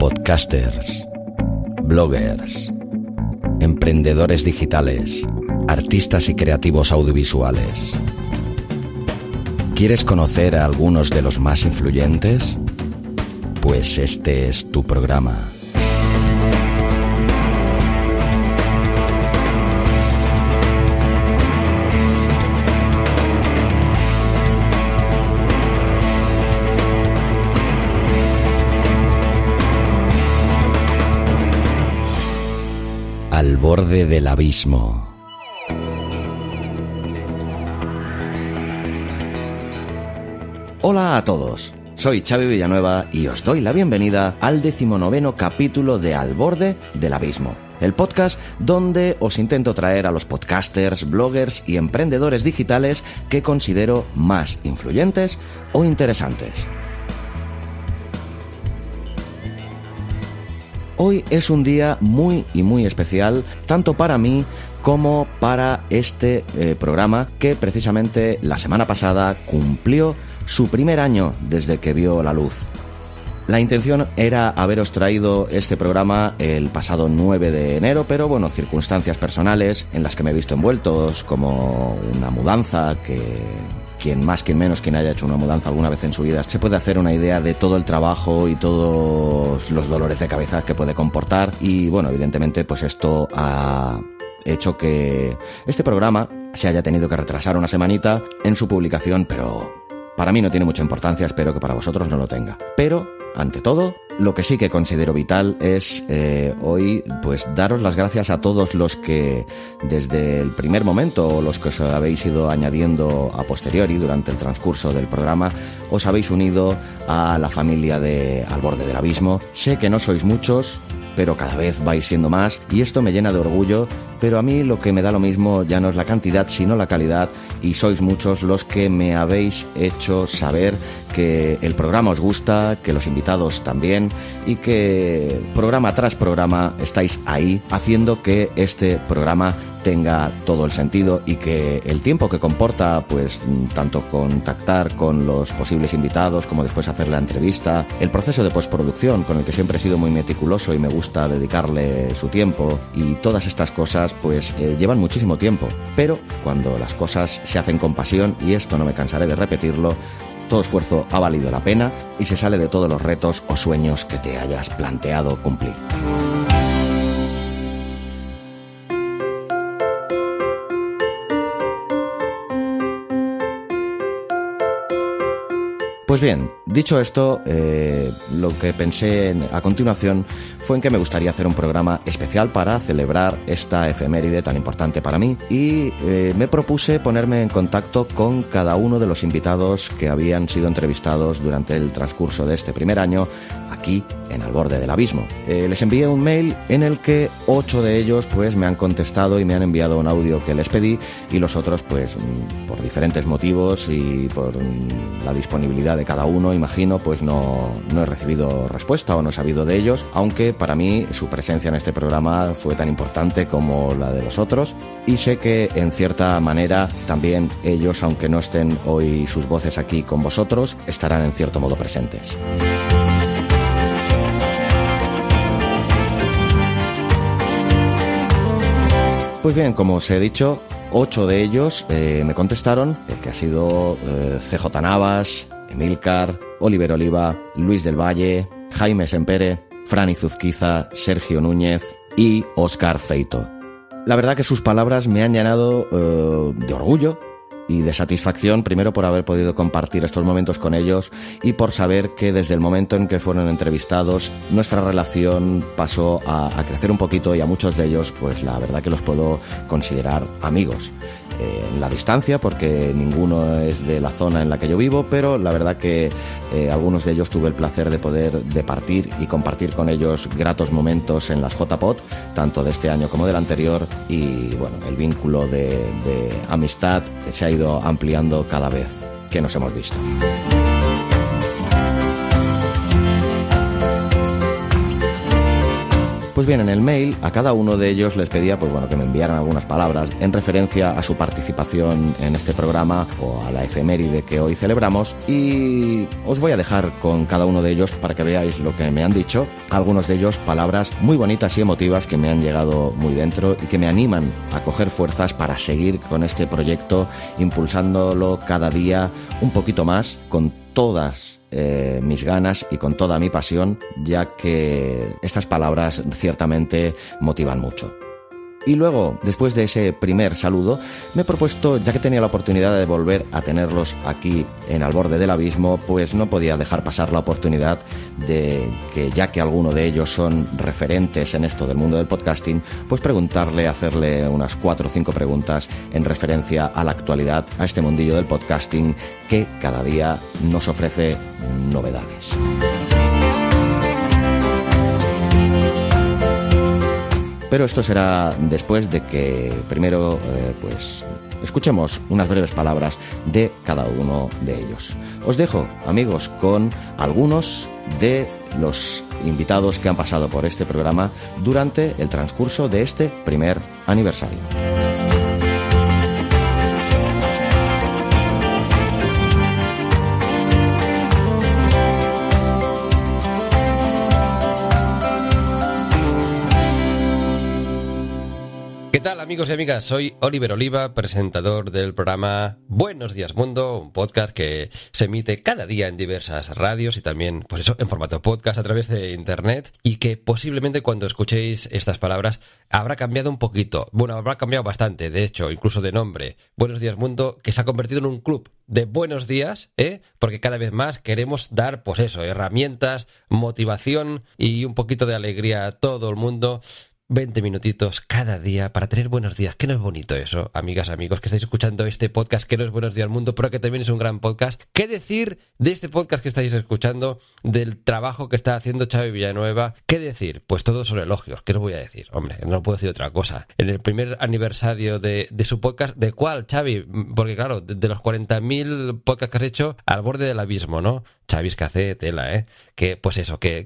podcasters, bloggers, emprendedores digitales, artistas y creativos audiovisuales. ¿Quieres conocer a algunos de los más influyentes? Pues este es tu programa. Al borde del abismo. Hola a todos, soy Xavi Villanueva y os doy la bienvenida al 19º capítulo de Al borde del abismo, el podcast donde os intento traer a los podcasters, bloggers y emprendedores digitales que considero más influyentes o interesantes. Hoy es un día muy especial, tanto para mí como para este programa que precisamente la semana pasada cumplió su primer año desde que vio la luz. La intención era haberos traído este programa el pasado 9 de enero, pero bueno, circunstancias personales en las que me he visto envueltos, como una mudanza que... Quien más, quien menos, quien haya hecho una mudanza alguna vez en su vida, se puede hacer una idea de todo el trabajo y todos los dolores de cabeza que puede comportar. Y bueno, evidentemente, pues esto ha hecho que este programa se haya tenido que retrasar una semanita en su publicación, pero para mí no tiene mucha importancia, espero que para vosotros no lo tenga. Pero, ante todo, lo que sí que considero vital es hoy pues daros las gracias a todos los que desde el primer momento o los que os habéis ido añadiendo a posteriori durante el transcurso del programa os habéis unido a la familia de Al borde del abismo. Sé que no sois muchos, pero cada vez vais siendo más y esto me llena de orgullo, pero a mí lo que me da lo mismo ya no es la cantidad sino la calidad, y sois muchos los que me habéis hecho saber que el programa os gusta, que los invitados también, y que programa tras programa estáis ahí haciendo que este programa tenga todo el sentido y que el tiempo que comporta, pues tanto contactar con los posibles invitados como después hacer la entrevista, el proceso de postproducción con el que siempre he sido muy meticuloso y me gusta dedicarle su tiempo, y todas estas cosas pues llevan muchísimo tiempo, pero cuando las cosas se hacen con pasión, y esto no me cansaré de repetirlo, todo esfuerzo ha valido la pena y se sale de todos los retos o sueños que te hayas planteado cumplir. Pues bien, dicho esto, lo que pensé a continuación fue en que me gustaría hacer un programa especial para celebrar esta efeméride tan importante para mí, y me propuse ponerme en contacto con cada uno de los invitados que habían sido entrevistados durante el transcurso de este primer año aquí en Al borde del abismo. Les envié un mail en el que 8 de ellos pues me han contestado y me han enviado un audio que les pedí, y los otros pues por diferentes motivos y por la disponibilidad de cada uno, imagino, pues no he recibido respuesta o no he sabido de ellos, aunque para mí su presencia en este programa fue tan importante como la de los otros, y sé que en cierta manera también ellos, aunque no estén hoy sus voces aquí con vosotros, estarán en cierto modo presentes. Pues bien, como os he dicho, 8 de ellos me contestaron, el que ha sido CJ Navas, Emilcar, Oliver Oliva, Luis del Valle, Jaime Sempere, Franny Zuzquiza, Sergio Núñez y Óscar Feito. La verdad que sus palabras me han llenado de orgullo y de satisfacción, primero por haber podido compartir estos momentos con ellos y por saber que desde el momento en que fueron entrevistados nuestra relación pasó a crecer un poquito, y a muchos de ellos pues la verdad que los puedo considerar amigos. En la distancia, porque ninguno es de la zona en la que yo vivo, pero la verdad que algunos de ellos tuve el placer de poder departir y compartir con ellos gratos momentos en las JPod, tanto de este año como del anterior, y bueno, el vínculo de amistad se ha ido ampliando cada vez que nos hemos visto. Pues bien, en el mail a cada uno de ellos les pedía que me enviaran algunas palabras en referencia a su participación en este programa o a la efeméride que hoy celebramos, y os voy a dejar con cada uno de ellos para que veáis lo que me han dicho. Algunos de ellos palabras muy bonitas y emotivas que me han llegado muy dentro y que me animan a coger fuerzas para seguir con este proyecto, impulsándolo cada día un poquito más, con todas mis ganas y con toda mi pasión, ya que estas palabras ciertamente motivan mucho. Y luego, después de ese primer saludo, me he propuesto, ya que tenía la oportunidad de volver a tenerlos aquí en Al Borde del Abismo, pues no podía dejar pasar la oportunidad de que, ya que alguno de ellos son referentes en esto del mundo del podcasting, pues hacerle unas 4 o 5 preguntas en referencia a la actualidad, a este mundillo del podcasting que cada día nos ofrece novedades. Pero esto será después de que primero escuchemos unas breves palabras de cada uno de ellos. Os dejo, amigos, con algunos de los invitados que han pasado por este programa durante el transcurso de este primer aniversario. ¿Qué tal, amigos y amigas? Soy Oliver Oliva, presentador del programa Buenos Días Mundo, un podcast que se emite cada día en diversas radios y también, en formato podcast a través de internet, y que posiblemente cuando escuchéis estas palabras habrá cambiado un poquito. Bueno, habrá cambiado bastante, de hecho, incluso de nombre. Buenos Días Mundo, que se ha convertido en un club de buenos días, porque cada vez más queremos dar, herramientas, motivación y un poquito de alegría a todo el mundo. 20 minutitos cada día para tener buenos días. ¿Qué no es bonito eso, amigas, amigos, que estáis escuchando este podcast que no es Buenos Días Mundo, pero que también es un gran podcast? ¿Qué decir de este podcast que estáis escuchando, del trabajo que está haciendo Xavi Villanueva? ¿Qué decir? Pues todos son elogios. ¿Qué os voy a decir? Hombre, no puedo decir otra cosa. En el primer aniversario de su podcast, ¿de cuál, Xavi? Porque claro, de los 40.000 podcasts que has hecho, Al Borde del Abismo, ¿no? Xavi, es que hace tela, Que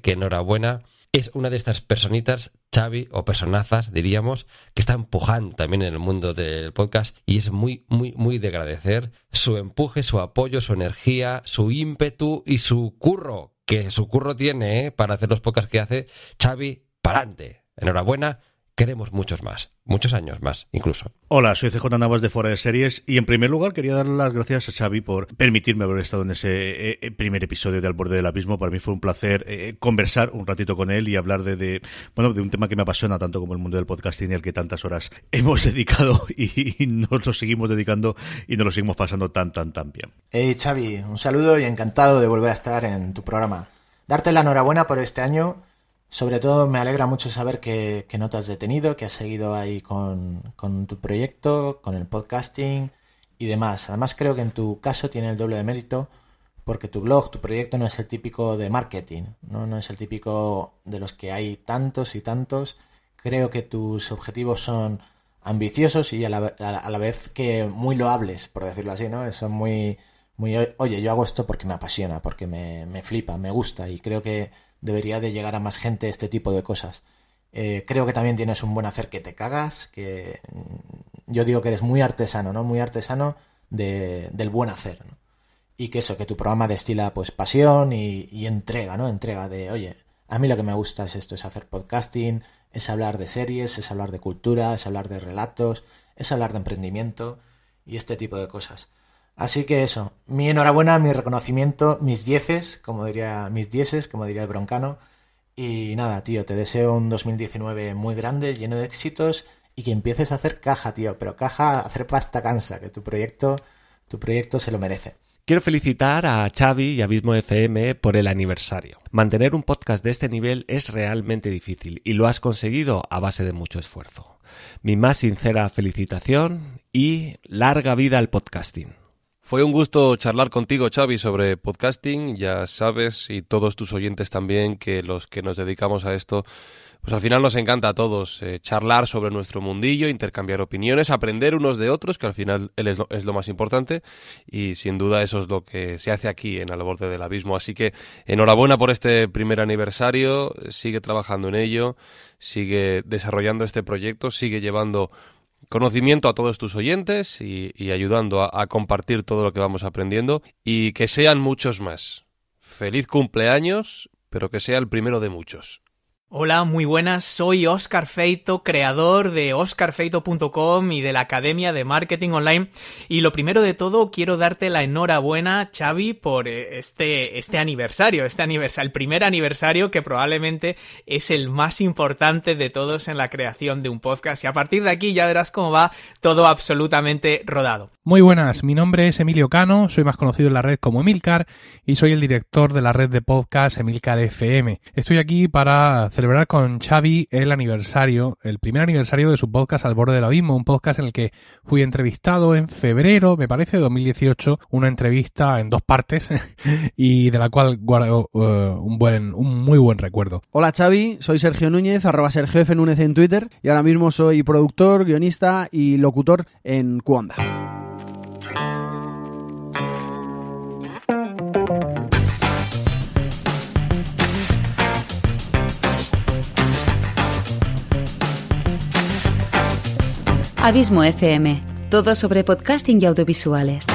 enhorabuena. Es una de estas personitas, Xavi, o personazas, diríamos, que está empujando también en el mundo del podcast, y es muy, muy, muy de agradecer su empuje, su apoyo, su energía, su ímpetu y su curro, que su curro tiene, para hacer los podcasts que hace. Xavi, pa'lante. Enhorabuena. Queremos muchos más, muchos años más, incluso. Hola, soy CJ Navas de Fuera de Series, y en primer lugar quería darle las gracias a Xavi por permitirme haber estado en ese primer episodio de Al Borde del Abismo. Para mí fue un placer conversar un ratito con él y hablar de un tema que me apasiona tanto como el mundo del podcasting, y al que tantas horas hemos dedicado y nos lo seguimos dedicando y nos lo seguimos pasando tan bien. Hey Xavi, un saludo y encantado de volver a estar en tu programa. Darte la enhorabuena por este año. Sobre todo me alegra mucho saber que no te has detenido, que has seguido ahí con tu proyecto, con el podcasting y demás. Además creo que en tu caso tiene el doble de mérito, porque tu blog, tu proyecto no es el típico de marketing, no es el típico de los que hay tantos y tantos. Creo que tus objetivos son ambiciosos y a la vez que muy loables, por decirlo así, ¿no? Son muy, oye, yo hago esto porque me apasiona, porque me flipa, me gusta, y creo que debería de llegar a más gente este tipo de cosas. Creo que también tienes un buen hacer que te cagas, que yo digo que eres muy artesano, ¿no? Muy artesano del buen hacer, ¿no? Y que eso, que tu programa destila pues pasión y entrega, ¿no? Entrega de, oye, a mí lo que me gusta es esto, es hacer podcasting, es hablar de series, es hablar de cultura, es hablar de relatos, es hablar de emprendimiento y este tipo de cosas. Así que eso, mi enhorabuena, mi reconocimiento, mis dieces, como diría el broncano. Y nada, tío, te deseo un 2019 muy grande, lleno de éxitos, y que empieces a hacer caja, tío. Pero caja, hacer pasta cansa, que tu proyecto se lo merece. Quiero felicitar a Xavi y Abismo FM por el aniversario. Mantener un podcast de este nivel es realmente difícil, y lo has conseguido a base de mucho esfuerzo. Mi más sincera felicitación y larga vida al podcasting. Fue un gusto charlar contigo, Xavi, sobre podcasting. Ya sabes, y todos tus oyentes también, que los que nos dedicamos a esto, pues al final nos encanta a todos charlar sobre nuestro mundillo, intercambiar opiniones, aprender unos de otros, que al final es lo más importante, y sin duda eso es lo que se hace aquí en Al Borde del Abismo. Así que enhorabuena por este primer aniversario, sigue trabajando en ello, sigue desarrollando este proyecto, sigue llevando conocimiento a todos tus oyentes y ayudando a compartir todo lo que vamos aprendiendo, y que sean muchos más. Feliz cumpleaños, pero que sea el primero de muchos. Hola, muy buenas, soy Óscar Feito, creador de oscarfeito.com y de la Academia de Marketing Online, y lo primero de todo quiero darte la enhorabuena, Xavi, por este aniversario, el primer aniversario, que probablemente es el más importante de todos en la creación de un podcast, y a partir de aquí ya verás cómo va todo absolutamente rodado. Muy buenas, mi nombre es Emilio Cano, soy más conocido en la red como Emilcar y soy el director de la red de podcast Emilcar FM. Estoy aquí para celebrar con Xavi el primer aniversario de su podcast Al Borde del Abismo, un podcast en el que fui entrevistado en febrero, me parece, de 2018, una entrevista en 2 partes y de la cual guardo un muy buen recuerdo. Hola Xavi, soy Sergio Núñez, @SergioFNúñez en Twitter, y ahora mismo soy productor, guionista y locutor en Cuonda. Abismo FM, todo sobre podcasting y audiovisuales.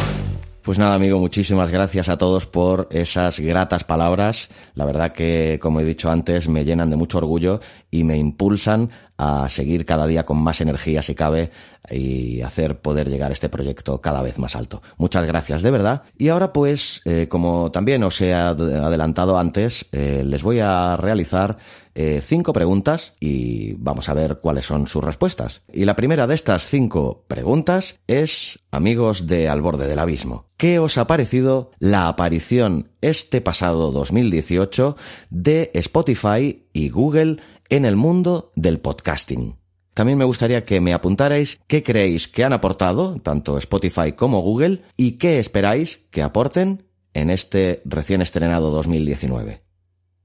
Pues nada, amigo, muchísimas gracias a todos por esas gratas palabras. La verdad que, como he dicho antes, me llenan de mucho orgullo y me impulsan a seguir cada día con más energía, si cabe, y hacer poder llegar este proyecto cada vez más alto. Muchas gracias, de verdad. Y ahora, pues, como también os he adelantado antes, les voy a realizar 5 preguntas y vamos a ver cuáles son sus respuestas. Y la primera de estas 5 preguntas es, amigos de Al Borde del Abismo, ¿qué os ha parecido la aparición este pasado 2018 de Spotify y Google en el mundo del podcasting? También me gustaría que me apuntarais qué creéis que han aportado tanto Spotify como Google y qué esperáis que aporten en este recién estrenado 2019.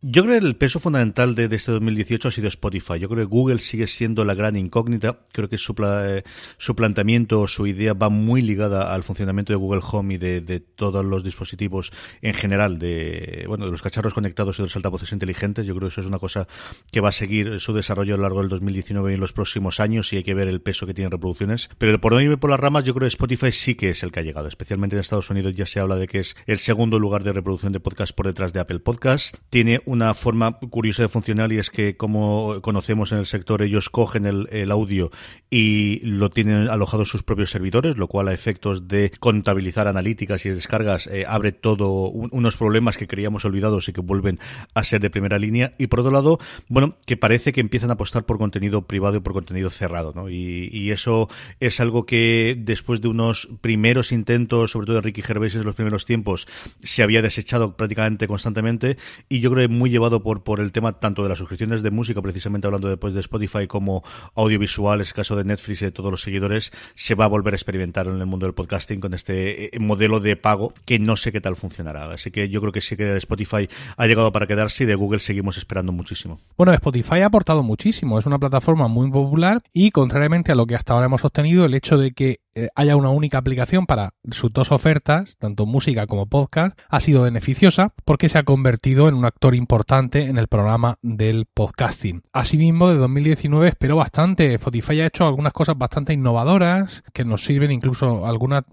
Yo creo que el peso fundamental de este 2018 ha sido Spotify. Yo creo que Google sigue siendo la gran incógnita. Creo que su planteamiento, su idea va muy ligada al funcionamiento de Google Home y de todos los dispositivos en general, de los cacharros conectados y de los altavoces inteligentes. Yo creo que eso es una cosa que va a seguir su desarrollo a lo largo del 2019 y en los próximos años, y hay que ver el peso que tiene en reproducciones. Pero por no irme por las ramas, yo creo que Spotify sí que es el que ha llegado. Especialmente en Estados Unidos ya se habla de que es el segundo lugar de reproducción de podcast por detrás de Apple Podcast. Tiene una forma curiosa de funcionar, y es que, como conocemos en el sector, ellos cogen el audio y lo tienen alojado en sus propios servidores, lo cual a efectos de contabilizar analíticas y descargas abre todo unos problemas que creíamos olvidados y que vuelven a ser de primera línea. Y por otro lado, que parece que empiezan a apostar por contenido privado y por contenido cerrado, ¿no? Y eso es algo que después de unos primeros intentos, sobre todo de Ricky Gervais en los primeros tiempos, se había desechado prácticamente constantemente, y yo creo que muy llevado por el tema tanto de las suscripciones de música, precisamente hablando después de Spotify, como audiovisuales, caso de Netflix y de todos los seguidores, se va a volver a experimentar en el mundo del podcasting con este modelo de pago que no sé qué tal funcionará. Así que yo creo que sí que de Spotify ha llegado para quedarse, y de Google seguimos esperando muchísimo. Bueno, Spotify ha aportado muchísimo, es una plataforma muy popular, y contrariamente a lo que hasta ahora hemos obtenido, el hecho de que haya una única aplicación para sus 2 ofertas, tanto música como podcast, ha sido beneficiosa porque se ha convertido en un actor importante en el programa del podcasting. Asimismo, de 2019 espero bastante. Spotify ha hecho algunas cosas bastante innovadoras que nos sirven incluso algunas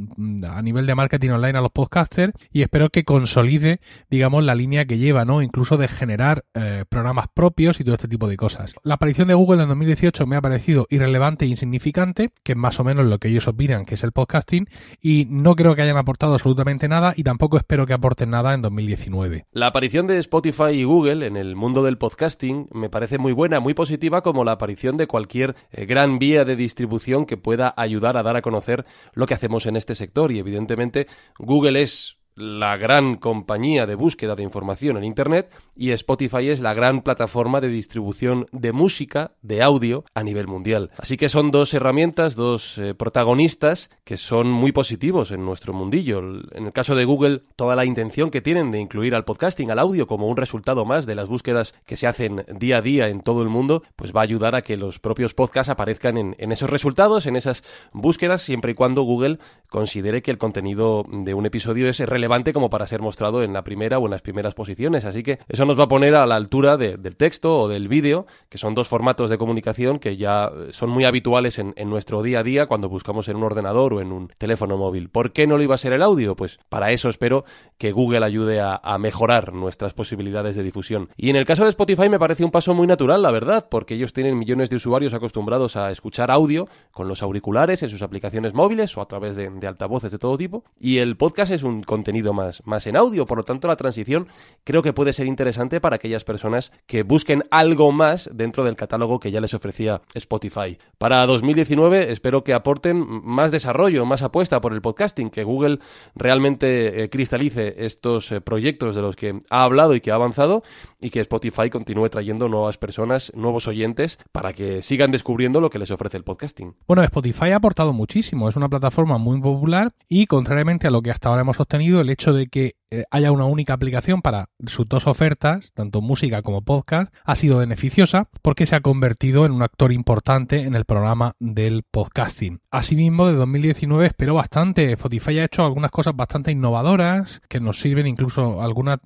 a nivel de marketing online a los podcasters, y espero que consolide, digamos, la línea que lleva, ¿no? Incluso de generar programas propios y todo este tipo de cosas. La aparición de Google en 2018 me ha parecido irrelevante e insignificante, que es más o menos lo que ellos opinan que es el podcasting, y no creo que hayan aportado absolutamente nada, y tampoco espero que aporten nada en 2019. La aparición de Spotify y Google en el mundo del podcasting me parece muy buena, muy positiva, como la aparición de cualquier gran vía de distribución que pueda ayudar a dar a conocer lo que hacemos en este sector, y evidentemente Google es la gran compañía de búsqueda de información en Internet y Spotify es la gran plataforma de distribución de música, de audio a nivel mundial. Así que son dos herramientas, dos protagonistas que son muy positivos en nuestro mundillo. En el caso de Google, toda la intención que tienen de incluir al podcasting, al audio, como un resultado más de las búsquedas que se hacen día a día en todo el mundo, pues va a ayudar a que los propios podcasts aparezcan en esos resultados, en esas búsquedas, siempre y cuando Google considere que el contenido de un episodio es relevante como para ser mostrado en la primera o en las primeras posiciones. Así que eso nos va a poner a la altura del texto o del vídeo, que son dos formatos de comunicación que ya son muy habituales en nuestro día a día cuando buscamos en un ordenador o en un teléfono móvil. ¿Por qué no lo iba a ser el audio? Pues para eso espero que Google ayude a mejorar nuestras posibilidades de difusión. Y en el caso de Spotify me parece un paso muy natural, la verdad, porque ellos tienen millones de usuarios acostumbrados a escuchar audio con los auriculares en sus aplicaciones móviles o a través de altavoces de todo tipo, y el podcast es un contenido más en audio, por lo tanto la transición creo que puede ser interesante para aquellas personas que busquen algo más dentro del catálogo que ya les ofrecía Spotify. Para 2019 espero que aporten más desarrollo, más apuesta por el podcasting, que Google realmente cristalice estos proyectos de los que ha hablado y que ha avanzado, y que Spotify continúe trayendo nuevas personas, nuevos oyentes, para que sigan descubriendo lo que les ofrece el podcasting. Bueno, Spotify ha aportado muchísimo, es una plataforma muy popular y, contrariamente a lo que hasta ahora hemos sostenido, el hecho de que haya una única aplicación para sus dos ofertas, tanto música como podcast, ha sido beneficiosa porque se ha convertido en un actor importante en el programa del podcasting. Asimismo, de 2019 espero bastante. Spotify ha hecho algunas cosas bastante innovadoras que nos sirven incluso algunas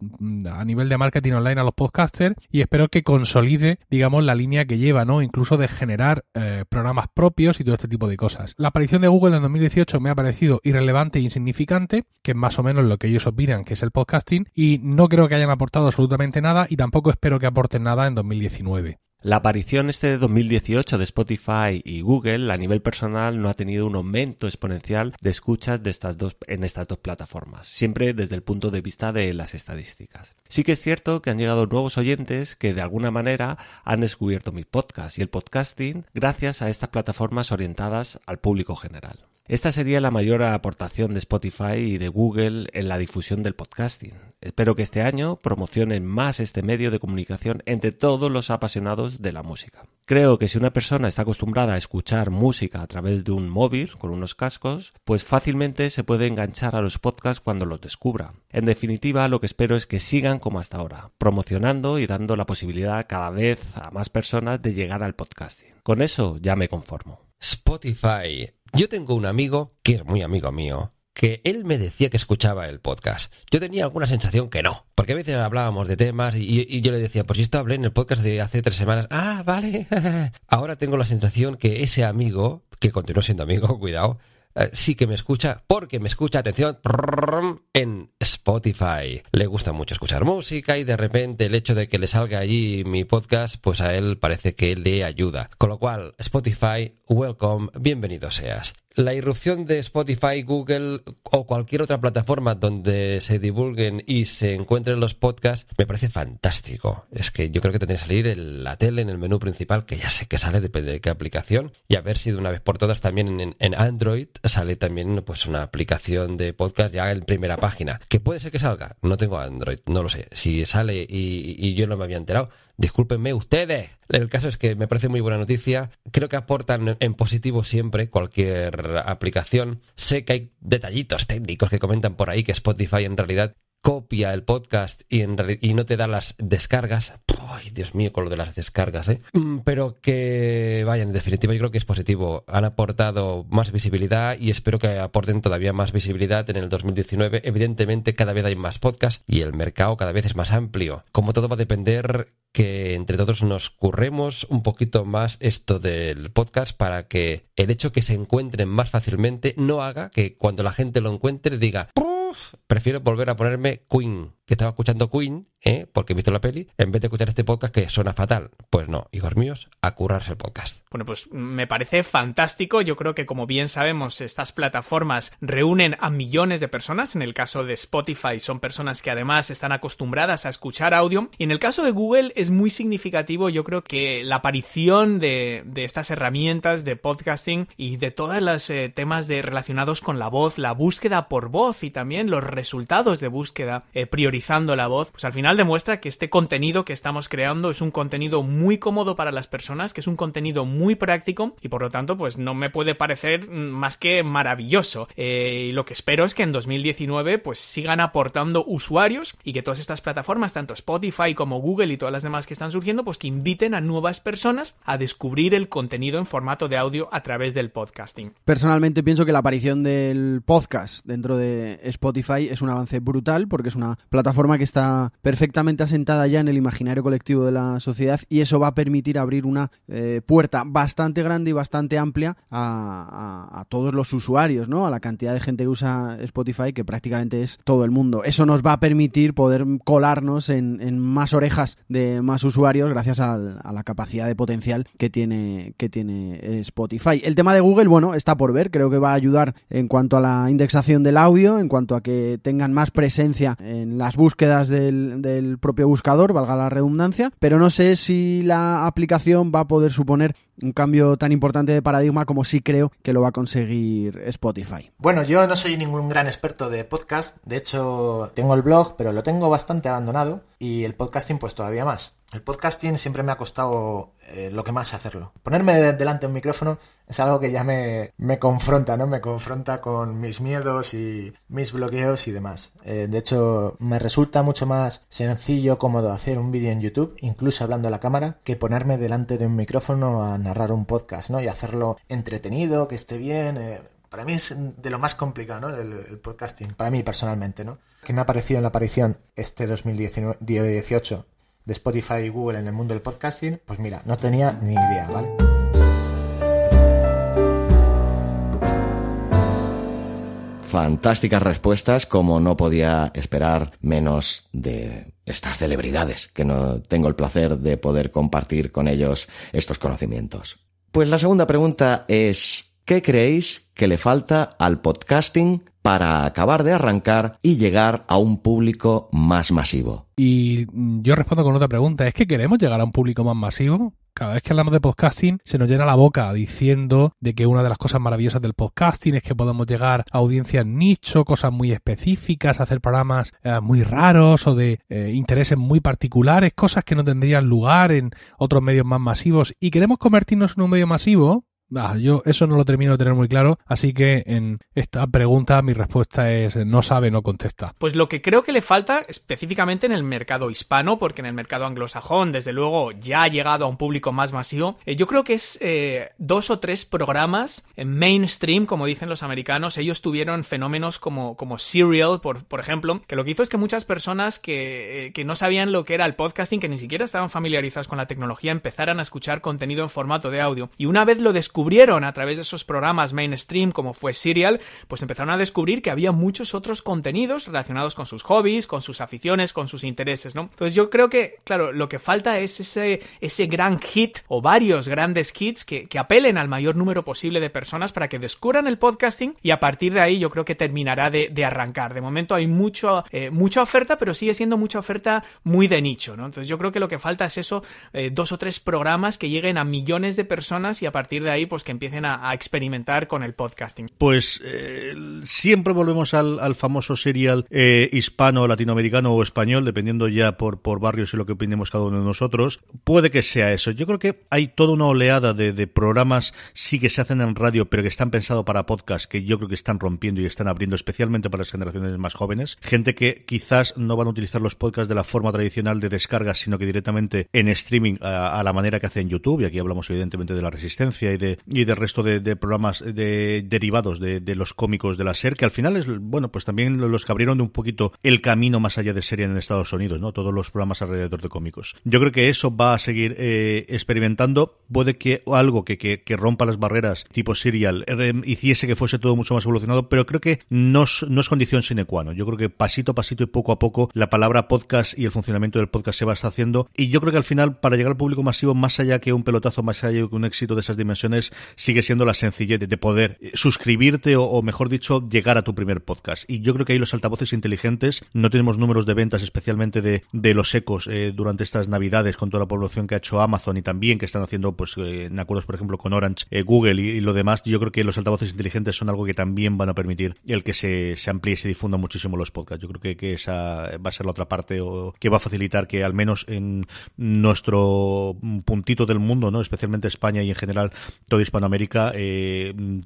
a nivel de marketing online a los podcasters, y espero que consolide, digamos, la línea que lleva, ¿no? Incluso de generar programas propios y todo este tipo de cosas. La aparición de Google en 2018 me ha parecido irrelevante e insignificante, que es más o menos lo que ellos opinan que es el podcasting, y no creo que hayan aportado absolutamente nada, y tampoco espero que aporten nada en 2019. La aparición de 2018 de Spotify y Google a nivel personal no ha tenido un aumento exponencial de escuchas en estas dos plataformas, siempre desde el punto de vista de las estadísticas. Sí que es cierto que han llegado nuevos oyentes que de alguna manera han descubierto mi podcast y el podcasting gracias a estas plataformas orientadas al público general. Esta sería la mayor aportación de Spotify y de Google en la difusión del podcasting. Espero que este año promocionen más este medio de comunicación entre todos los apasionados de la música. Creo que si una persona está acostumbrada a escuchar música a través de un móvil con unos cascos, pues fácilmente se puede enganchar a los podcasts cuando los descubra. En definitiva, lo que espero es que sigan como hasta ahora, promocionando y dando la posibilidad cada vez a más personas de llegar al podcasting. Con eso ya me conformo. Spotify. Yo tengo un amigo que es muy amigo mío, que él me decía que escuchaba el podcast. Yo tenía alguna sensación que no, porque a veces hablábamos de temas y yo le decía, pues esto hablé en el podcast de hace 3 semanas. Ah, vale. Ahora tengo la sensación que ese amigo, que continúa siendo amigo, cuidado, sí que me escucha, porque me escucha, atención, en Spotify. Le gusta mucho escuchar música y de repente el hecho de que le salga allí mi podcast, pues a él parece que le ayuda. Con lo cual, Spotify, welcome, bienvenido seas. La irrupción de Spotify, Google o cualquier otra plataforma donde se divulguen y se encuentren los podcasts me parece fantástico. Es que yo creo que tendría que salir en la tele, en el menú principal, que ya sé que sale, depende de qué aplicación, y a ver si de una vez por todas también en Android sale también pues una aplicación de podcast ya en primera página. Que puede ser que salga, no tengo Android, no lo sé. Si sale y yo no me había enterado, discúlpenme ustedes. El caso es que me parece muy buena noticia. Creo que aportan en positivo siempre cualquier aplicación. Sé que hay detallitos técnicos que comentan por ahí que Spotify en realidad copia el podcast y no te da las descargas. Ay, Dios mío, con lo de las descargas, Pero que, vaya, en definitiva yo creo que es positivo. Han aportado más visibilidad y espero que aporten todavía más visibilidad en el 2019. Evidentemente cada vez hay más podcasts y el mercado cada vez es más amplio. Como todo va a depender que entre todos nos curremos un poquito más esto del podcast para que el hecho que se encuentren más fácilmente no haga que cuando la gente lo encuentre diga, prefiero volver a ponerme Queen, que estaba escuchando Queen, porque he visto la peli, en vez de escuchar este podcast que suena fatal. Pues no, hijos míos, a currarse el podcast. bueno, pues me parece fantástico. Yo creo que, como bien sabemos, estas plataformas reúnen a millones de personas. En el caso de Spotify son personas que además están acostumbradas a escuchar audio, y en el caso de Google es muy significativo, yo creo, que la aparición de estas herramientas de podcasting y de todos los temas relacionados con la voz, la búsqueda por voz y también los resultados de búsqueda priorizando la voz, pues al final demuestra que este contenido que estamos creando es un contenido muy cómodo para las personas, que es un contenido muy práctico, y por lo tanto pues no me puede parecer más que maravilloso. Y lo que espero es que en 2019 pues sigan aportando usuarios, y que todas estas plataformas, tanto Spotify como Google y todas las demás que están surgiendo, pues que inviten a nuevas personas a descubrir el contenido en formato de audio a través del podcasting. Personalmente pienso que la aparición del podcast dentro de Spotify es un avance brutal, porque es una plataforma que está perfectamente asentada ya en el imaginario colectivo de la sociedad, y eso va a permitir abrir una puerta bastante grande y bastante amplia a todos los usuarios, ¿no? A la cantidad de gente que usa Spotify, que prácticamente es todo el mundo. Eso nos va a permitir poder colarnos en más orejas de más usuarios gracias a la capacidad de potencial que tiene Spotify. El tema de Google, bueno, está por ver. Creo que va a ayudar en cuanto a la indexación del audio, en cuanto a que tengan más presencia en las búsquedas del propio buscador, valga la redundancia, pero no sé si la aplicación va a poder suponer un cambio tan importante de paradigma como sí creo que lo va a conseguir Spotify. Bueno, yo no soy ningún gran experto de podcast. De hecho, tengo el blog, pero lo tengo bastante abandonado, y el podcasting pues todavía más. El podcasting siempre me ha costado lo que más hacerlo. Ponerme delante de un micrófono es algo que ya me confronta, ¿no? Me confronta con mis miedos y mis bloqueos y demás. De hecho, me resulta mucho más sencillo, cómodo hacer un vídeo en YouTube, incluso hablando a la cámara, que ponerme delante de un micrófono a narrar un podcast, ¿no? Y hacerlo entretenido, que esté bien. Para mí es de lo más complicado, ¿no? El podcasting, para mí personalmente, ¿no? ¿Qué me ha parecido en la aparición este 2018 de Spotify y Google en el mundo del podcasting? Pues mira, no tenía ni idea, ¿vale? Fantásticas respuestas, como no podía esperar menos de estas celebridades, que no tengo el placer de poder compartir con ellos estos conocimientos. Pues la segunda pregunta es: ¿qué creéis que le falta al podcasting para acabar de arrancar y llegar a un público más masivo? Y yo respondo con otra pregunta: ¿es que queremos llegar a un público más masivo? Cada vez que hablamos de podcasting se nos llena la boca diciendo de que una de las cosas maravillosas del podcasting es que podemos llegar a audiencias nicho, cosas muy específicas, hacer programas muy raros o de intereses muy particulares, cosas que no tendrían lugar en otros medios más masivos, y queremos convertirnos en un medio masivo. Yo eso no lo termino de tener muy claro, así que en esta pregunta mi respuesta es no sabe, no contesta. Pues lo que creo que le falta específicamente en el mercado hispano, porque en el mercado anglosajón desde luego ya ha llegado a un público más masivo, yo creo que es 2 o 3 programas mainstream, como dicen los americanos. Ellos tuvieron fenómenos como Serial, por ejemplo, que lo que hizo es que muchas personas que no sabían lo que era el podcasting, que ni siquiera estaban familiarizados con la tecnología, empezaran a escuchar contenido en formato de audio, y una vez lo descubrieron a través de esos programas mainstream como fue Serial, pues empezaron a descubrir que había muchos otros contenidos relacionados con sus hobbies, con sus aficiones, con sus intereses, ¿no? Entonces yo creo que, claro, lo que falta es ese gran hit o varios grandes hits que apelen al mayor número posible de personas para que descubran el podcasting, y a partir de ahí yo creo que terminará de arrancar. De momento hay mucha oferta, pero sigue siendo mucha oferta muy de nicho, ¿no? Entonces yo creo que lo que falta es eso, 2 o 3 programas que lleguen a millones de personas, y a partir de ahí pues que empiecen a experimentar con el podcasting. Pues siempre volvemos al famoso serial hispano, latinoamericano o español, dependiendo ya por barrios y lo que opinemos cada uno de nosotros. Puede que sea eso. Yo creo que hay toda una oleada de programas sí que se hacen en radio, pero que están pensados para podcast, que yo creo que están rompiendo y están abriendo, especialmente para las generaciones más jóvenes. Gente que quizás no van a utilizar los podcasts de la forma tradicional de descargas, sino que directamente en streaming a la manera que hace en YouTube, y aquí hablamos evidentemente de La Resistencia y de y del resto de programas derivados de los cómicos de la SER, que al final es, bueno, pues también los que abrieron un poquito el camino más allá de serie en Estados Unidos, ¿no? Todos los programas alrededor de cómicos. Yo creo que eso va a seguir experimentando. Puede que algo que rompa las barreras tipo Serial hiciese que fuese todo mucho más evolucionado, pero creo que no es condición sine qua non. Yo creo que pasito a pasito y poco a poco la palabra podcast y el funcionamiento del podcast se va a estar haciendo, y yo creo que al final, para llegar al público masivo, más allá que un pelotazo, más allá que un éxito de esas dimensiones, sigue siendo la sencillez de poder suscribirte o mejor dicho, llegar a tu primer podcast. Y yo creo que ahí los altavoces inteligentes, no tenemos números de ventas especialmente de los ecos durante estas navidades con toda la población que ha hecho Amazon y también que están haciendo pues en acuerdos por ejemplo con Orange, Google y lo demás. Yo creo que los altavoces inteligentes son algo que también van a permitir el que se amplíe y se difunda muchísimo los podcasts. Yo creo que esa va a ser la otra parte, o que va a facilitar que al menos en nuestro puntito del mundo, ¿no?, especialmente España y en general toda Hispanoamérica,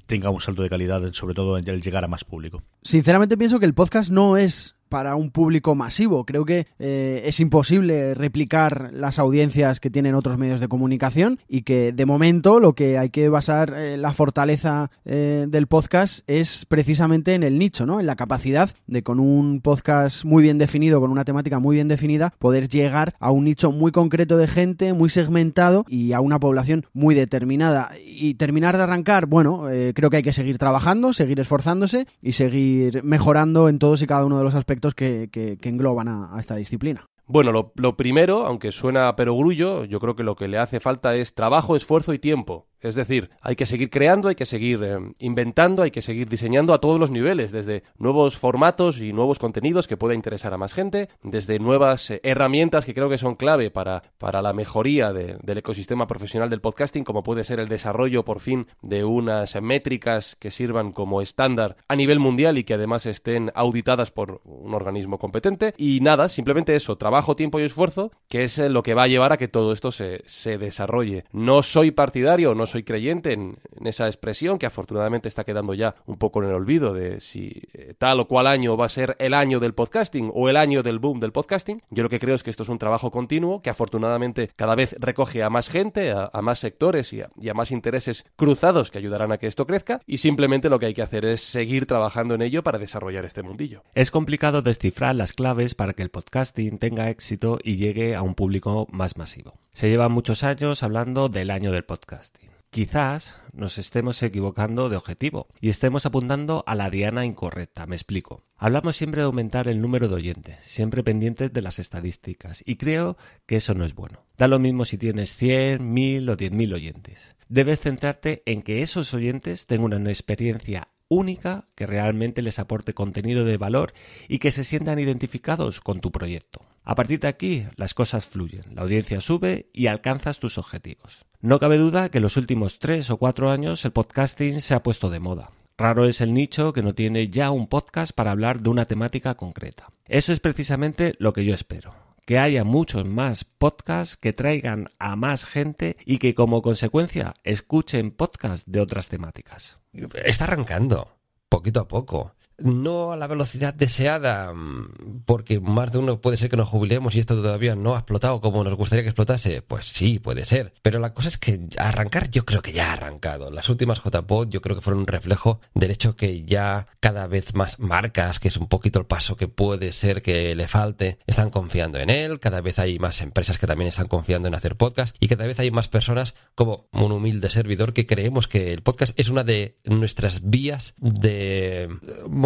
tenga un salto de calidad, sobre todo en el llegar a más público. Sinceramente pienso que el podcast no es para un público masivo. Creo que es imposible replicar las audiencias que tienen otros medios de comunicación, y que de momento lo que hay que basar la fortaleza del podcast es precisamente en el nicho, ¿no? En la capacidad de, con un podcast muy bien definido, con una temática muy bien definida, poder llegar a un nicho muy concreto de gente, muy segmentado y a una población muy determinada. Y terminar de arrancar, bueno, creo que hay que seguir trabajando, seguir esforzándose y seguir mejorando en todos y cada uno de los aspectos que engloban a esta disciplina. Bueno, lo primero, aunque suena a perogrullo, yo creo que lo que le hace falta es trabajo, esfuerzo y tiempo. Es decir, hay que seguir creando, hay que seguir inventando, hay que seguir diseñando a todos los niveles, desde nuevos formatos y nuevos contenidos que pueda interesar a más gente, desde nuevas herramientas que creo que son clave para la mejoría del ecosistema profesional del podcasting, como puede ser el desarrollo, por fin, de unas métricas que sirvan como estándar a nivel mundial y que además estén auditadas por un organismo competente. Y nada, simplemente eso, trabajo, tiempo y esfuerzo, que es lo que va a llevar a que todo esto se desarrolle. No soy partidario, no soy creyente en esa expresión que afortunadamente está quedando ya un poco en el olvido de si tal o cual año va a ser el año del podcasting o el año del boom del podcasting. Yo lo que creo es que esto es un trabajo continuo que afortunadamente cada vez recoge a más gente, a más sectores y a más intereses cruzados que ayudarán a que esto crezca, y simplemente lo que hay que hacer es seguir trabajando en ello para desarrollar este mundillo. Es complicado descifrar las claves para que el podcasting tenga éxito y llegue a un público más masivo. Se llevan muchos años hablando del año del podcasting. Quizás nos estemos equivocando de objetivo y estemos apuntando a la diana incorrecta. Me explico. Hablamos siempre de aumentar el número de oyentes, siempre pendientes de las estadísticas, y creo que eso no es bueno. Da lo mismo si tienes 100, 1000 o 10.000 oyentes. Debes centrarte en que esos oyentes tengan una experiencia única que realmente les aporte contenido de valor y que se sientan identificados con tu proyecto. A partir de aquí, las cosas fluyen, la audiencia sube y alcanzas tus objetivos. No cabe duda que en los últimos 3 o 4 años el podcasting se ha puesto de moda. Raro es el nicho que no tiene ya un podcast para hablar de una temática concreta. Eso es precisamente lo que yo espero. Que haya muchos más podcasts que traigan a más gente y que como consecuencia escuchen podcasts de otras temáticas. Está arrancando, poquito a poco. No a la velocidad deseada, porque más de uno puede ser que nos jubilemos y esto todavía no ha explotado como nos gustaría que explotase. Pues sí, puede ser. Pero la cosa es que arrancar, yo creo que ya ha arrancado. Las últimas JPod yo creo que fueron un reflejo del hecho que ya cada vez más marcas, que es un poquito el paso que puede ser que le falte, están confiando en él. Cada vez hay más empresas que también están confiando en hacer podcast, y cada vez hay más personas como un humilde servidor que creemos que el podcast es una de nuestras vías de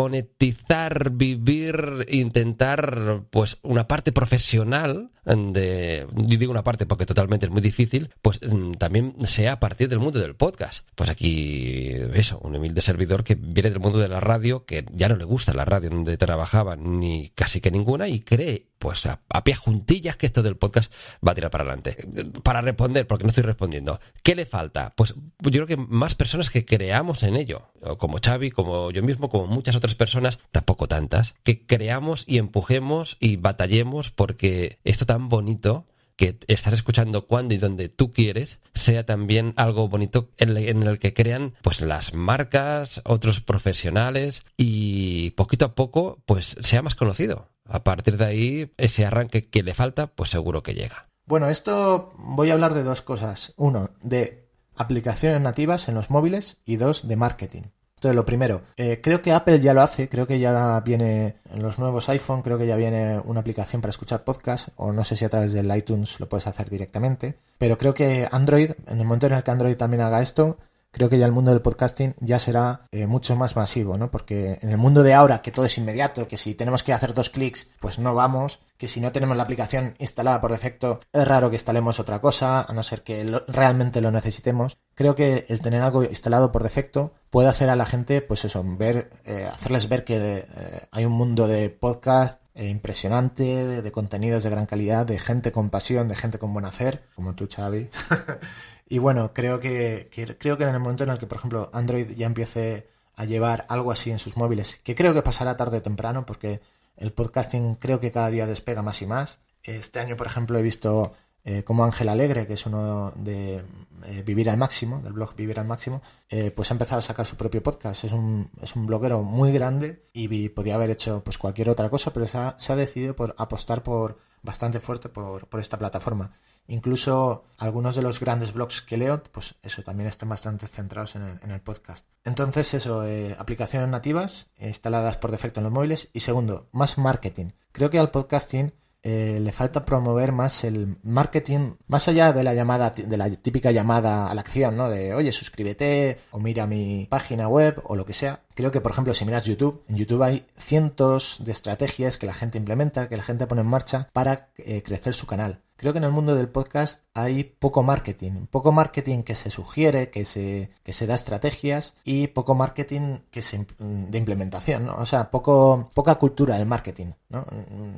monetizar, vivir, intentar pues una parte profesional yo digo una parte porque totalmente es muy difícil, pues también sea a partir del mundo del podcast. Pues aquí eso, un humilde servidor que viene del mundo de la radio, que ya no le gusta la radio donde trabajaba ni casi que ninguna, y cree pues a pie juntillas que esto del podcast va a tirar para adelante. Para responder, porque no estoy respondiendo, ¿qué le falta? Pues yo creo que más personas que creamos en ello, como Xavi, como yo mismo, como muchas otras personas, tampoco tantas, que creamos y empujemos y batallemos porque esto tan bonito que estás escuchando cuando y donde tú quieres sea también algo bonito en el que crean pues las marcas, otros profesionales, y poquito a poco pues sea más conocido. A partir de ahí, ese arranque que le falta, pues seguro que llega. Bueno, esto voy a hablar de dos cosas. Uno, de aplicaciones nativas en los móviles y 2, de marketing. Entonces, lo primero, creo que Apple ya lo hace, creo que ya viene en los nuevos iPhone, creo que ya viene una aplicación para escuchar podcast, o no sé si a través del iTunes lo puedes hacer directamente, pero creo que Android, en el momento en el que Android también haga esto, creo que ya el mundo del podcasting ya será mucho más masivo, ¿no? Porque en el mundo de ahora, que todo es inmediato, que si tenemos que hacer 2 clics, pues no vamos, que si no tenemos la aplicación instalada por defecto, es raro que instalemos otra cosa, a no ser que realmente lo necesitemos. Creo que el tener algo instalado por defecto puede hacer a la gente, pues eso, hacerles ver que hay un mundo de podcast impresionante, de contenidos de gran calidad, de gente con pasión, de gente con buen hacer, como tú, Xavi. Y bueno, creo que en el momento en el que, por ejemplo, Android ya empiece a llevar algo así en sus móviles, que creo que pasará tarde o temprano, porque el podcasting creo que cada día despega más y más. Este año, por ejemplo, he visto como Ángel Alegre, que es uno de Vivir al Máximo, del blog Vivir al Máximo, pues ha empezado a sacar su propio podcast. Es un bloguero muy grande y podía haber hecho pues cualquier otra cosa, pero se ha decidido por apostar bastante fuerte por esta plataforma. Incluso algunos de los grandes blogs que leo, pues eso, también están bastante centrados en el podcast. Entonces eso, aplicaciones nativas instaladas por defecto en los móviles. Y segundo, más marketing. Creo que al podcasting le falta promover más el marketing, más allá de la típica llamada a la acción, ¿no? De, oye, suscríbete, o mira mi página web, o lo que sea. Creo que, por ejemplo, si miras YouTube, en YouTube hay cientos de estrategias que la gente implementa, que la gente pone en marcha para crecer su canal. Creo que en el mundo del podcast hay poco marketing que se sugiere, que se da estrategias, y poco marketing de implementación, ¿no? O sea, poca cultura del marketing, ¿no?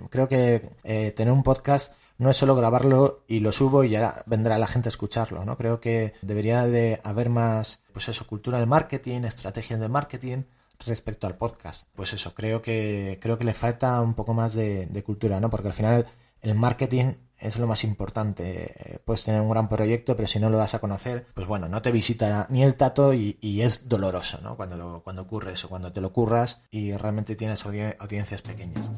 Creo que tener un podcast no es solo grabarlo y lo subo y ya vendrá la gente a escucharlo, ¿no? Creo que debería de haber más, pues eso, cultura del marketing, estrategias de marketing respecto al podcast. Pues eso, creo que le falta un poco más de cultura, ¿no? Porque al final el marketing es lo más importante. Puedes tener un gran proyecto, pero si no lo das a conocer, pues bueno, no te visita ni el tato y es doloroso, ¿no? Cuando ocurre eso, cuando te lo curras y realmente tienes audiencias pequeñas.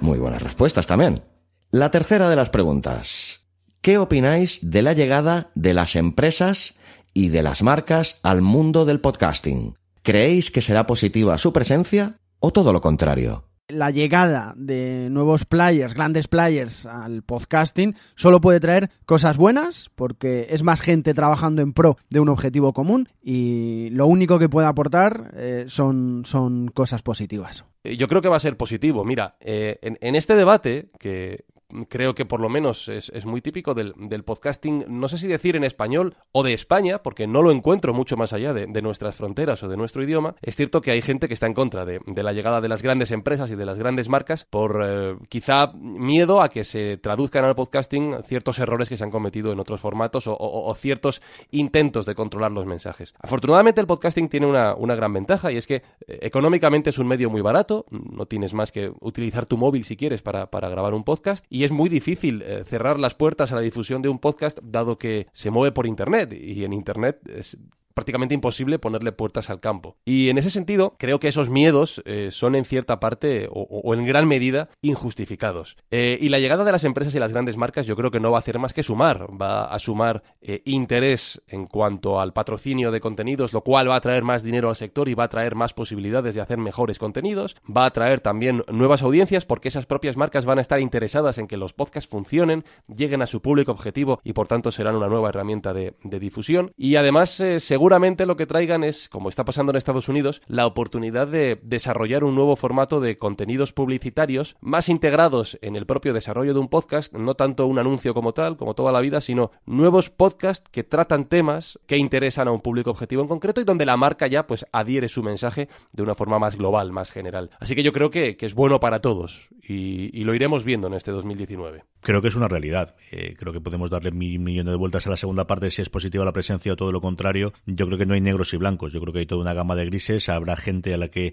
Muy buenas respuestas también. La tercera de las preguntas. ¿Qué opináis de la llegada de las empresas y de las marcas al mundo del podcasting? ¿Creéis que será positiva su presencia o todo lo contrario? La llegada de nuevos players, grandes players al podcasting solo puede traer cosas buenas, porque es más gente trabajando en pro de un objetivo común, y lo único que puede aportar son cosas positivas. Yo creo que va a ser positivo. Mira, en este debate, que creo que por lo menos es muy típico del podcasting, no sé si decir en español o de España, porque no lo encuentro mucho más allá de nuestras fronteras o de nuestro idioma. Es cierto que hay gente que está en contra de la llegada de las grandes empresas y de las grandes marcas por quizá miedo a que se traduzcan al podcasting ciertos errores que se han cometido en otros formatos o ciertos intentos de controlar los mensajes. Afortunadamente el podcasting tiene una gran ventaja, y es que económicamente es un medio muy barato. No tienes más que utilizar tu móvil si quieres para grabar un podcast, y es muy difícil cerrar las puertas a la difusión de un podcast, dado que se mueve por Internet, y en Internet es prácticamente imposible ponerle puertas al campo. Y en ese sentido, creo que esos miedos son en cierta parte o en gran medida injustificados. Y la llegada de las empresas y las grandes marcas yo creo que no va a hacer más que sumar. Va a sumar interés en cuanto al patrocinio de contenidos, lo cual va a traer más dinero al sector y va a traer más posibilidades de hacer mejores contenidos. Va a traer también nuevas audiencias, porque esas propias marcas van a estar interesadas en que los podcasts funcionen, lleguen a su público objetivo, y por tanto serán una nueva herramienta de difusión. Y además, seguramente lo que traigan es, como está pasando en Estados Unidos, la oportunidad de desarrollar un nuevo formato de contenidos publicitarios más integrados en el propio desarrollo de un podcast, no tanto un anuncio como tal, como toda la vida, sino nuevos podcasts que tratan temas que interesan a un público objetivo en concreto, y donde la marca ya pues adhiere su mensaje de una forma más global, más general. Así que yo creo que es bueno para todos, y lo iremos viendo en este 2019. Creo que es una realidad. Creo que podemos darle millones de vueltas a la segunda parte, si es positiva la presencia o todo lo contrario. Yo creo que no hay negros y blancos. Yo creo que hay toda una gama de grises. Habrá gente a la que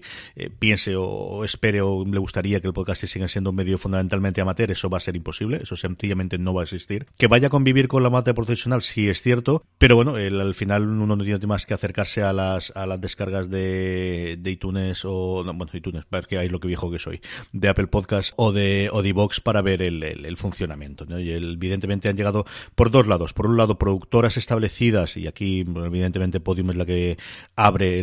piense o espere o le gustaría que el podcast siga siendo un medio fundamentalmente amateur. Eso va a ser imposible. Eso sencillamente no va a existir. Que vaya a convivir con la mata profesional, sí es cierto. Pero bueno, al final uno no tiene más que acercarse a las descargas de iTunes iTunes, porque ahí lo que viejo que soy, de Apple Podcast Podcast o de iVoox para ver el funcionamiento, ¿no? Y evidentemente han llegado por dos lados. Por un lado, productoras establecidas, y aquí evidentemente Podium es la que abre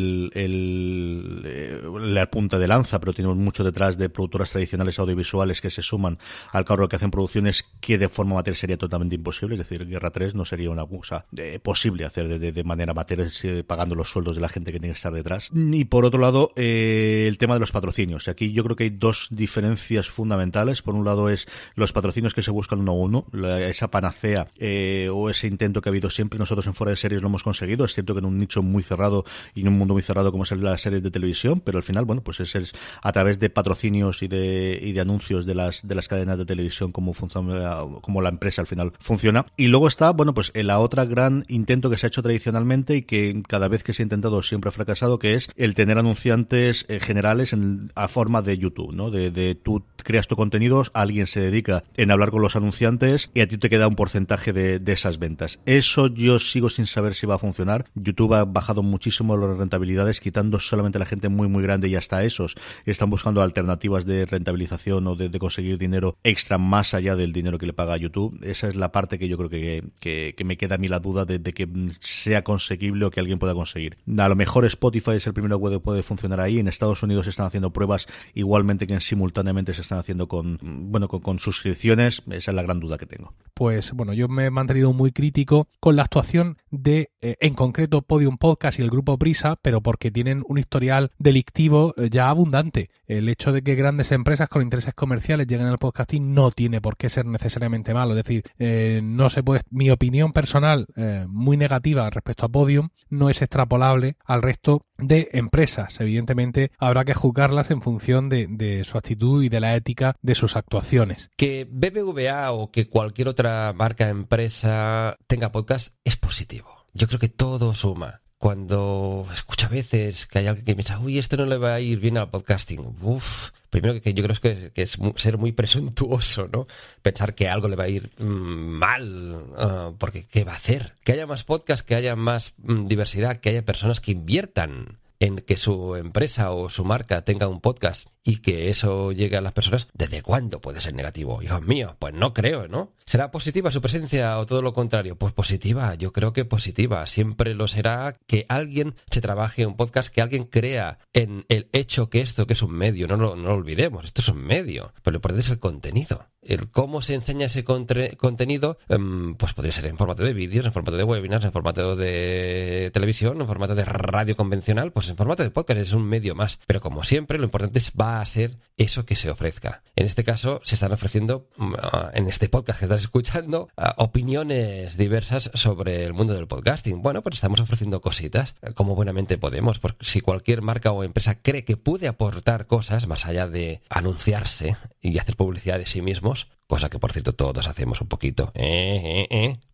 la punta de lanza, pero tenemos mucho detrás de productoras tradicionales audiovisuales que se suman al carro que hacen producciones que de forma amateur sería totalmente imposible. Es decir, Guerra 3 no sería una cosa posible hacer de manera amateur, pagando los sueldos de la gente que tiene que estar detrás. Y por otro lado, el tema de los patrocinios. Aquí yo creo que hay dos diferencias fundamentales. Por un lado es los patrocinios que se buscan uno a uno, esa panacea o ese intento que ha habido siempre. Nosotros en Fuera de Series lo hemos conseguido. Es cierto que en un nicho muy cerrado y en un mundo muy cerrado como es el de las series de televisión, pero al final, bueno, pues es a través de patrocinios y de anuncios de las cadenas de televisión como funciona, como la empresa al final funciona. Y luego está, bueno, pues la otra gran intento que se ha hecho tradicionalmente y que cada vez que se ha intentado siempre ha fracasado, que es el tener anunciantes generales a forma de YouTube, ¿no? De tú creas tu contenido, alguien se dedica en hablar con los anunciantes y a ti te queda un porcentaje de esas ventas. Eso yo sigo sin saber si va a funcionar. YouTube ha bajado muchísimo las rentabilidades, quitando solamente a la gente muy muy grande, y hasta esos están buscando alternativas de rentabilización o de conseguir dinero extra más allá del dinero que le paga a YouTube. Esa es la parte que yo creo que me queda a mí la duda de que sea conseguible o que alguien pueda conseguir. A lo mejor Spotify es el primero que puede funcionar ahí. En Estados Unidos se están haciendo pruebas igualmente que simultáneamente se están haciendo con suscripciones. Esa es la gran duda que tengo. Pues bueno, yo me he mantenido muy crítico con la actuación de, en concreto, Podium Podcast y el grupo Prisa, pero porque tienen un historial delictivo ya abundante. El hecho de que grandes empresas con intereses comerciales lleguen al podcasting no tiene por qué ser necesariamente malo. Es decir, no se puede. Mi opinión personal, muy negativa respecto a Podium, no es extrapolable al resto de empresas. Evidentemente habrá que juzgarlas en función de su actitud y de la ética de sus actuaciones. Que BBVA o que cualquier otra marca empresa tenga podcast es positivo. Yo creo que todo suma. Cuando escucho a veces que hay alguien que piensa, uy, esto no le va a ir bien al podcasting. Primero que yo creo que es ser muy presuntuoso, ¿no? Pensar que algo le va a ir mal, porque ¿qué va a hacer? Que haya más podcasts, que haya más diversidad, que haya personas que inviertan en que su empresa o su marca tenga un podcast y que eso llegue a las personas, ¿desde cuándo puede ser negativo? Hijos míos, pues no creo, ¿no? ¿Será positiva su presencia o todo lo contrario? Pues positiva, yo creo que positiva. Siempre lo será que alguien se trabaje un podcast, que alguien crea en el hecho que esto que es un medio, no lo olvidemos, esto es un medio, pero lo importante es el contenido. El cómo se enseña ese contenido, pues podría ser en formato de vídeos, en formato de webinars, en formato de televisión, en formato de radio convencional, pues en formato de podcast es un medio más. Pero como siempre, lo importante va a ser eso que se ofrezca. En este caso, se están ofreciendo, en este podcast que estás escuchando, opiniones diversas sobre el mundo del podcasting. Bueno, pues estamos ofreciendo cositas como buenamente podemos. Porque si cualquier marca o empresa cree que puede aportar cosas más allá de anunciarse y hacer publicidad de sí mismos, cosa que por cierto todos hacemos un poquito,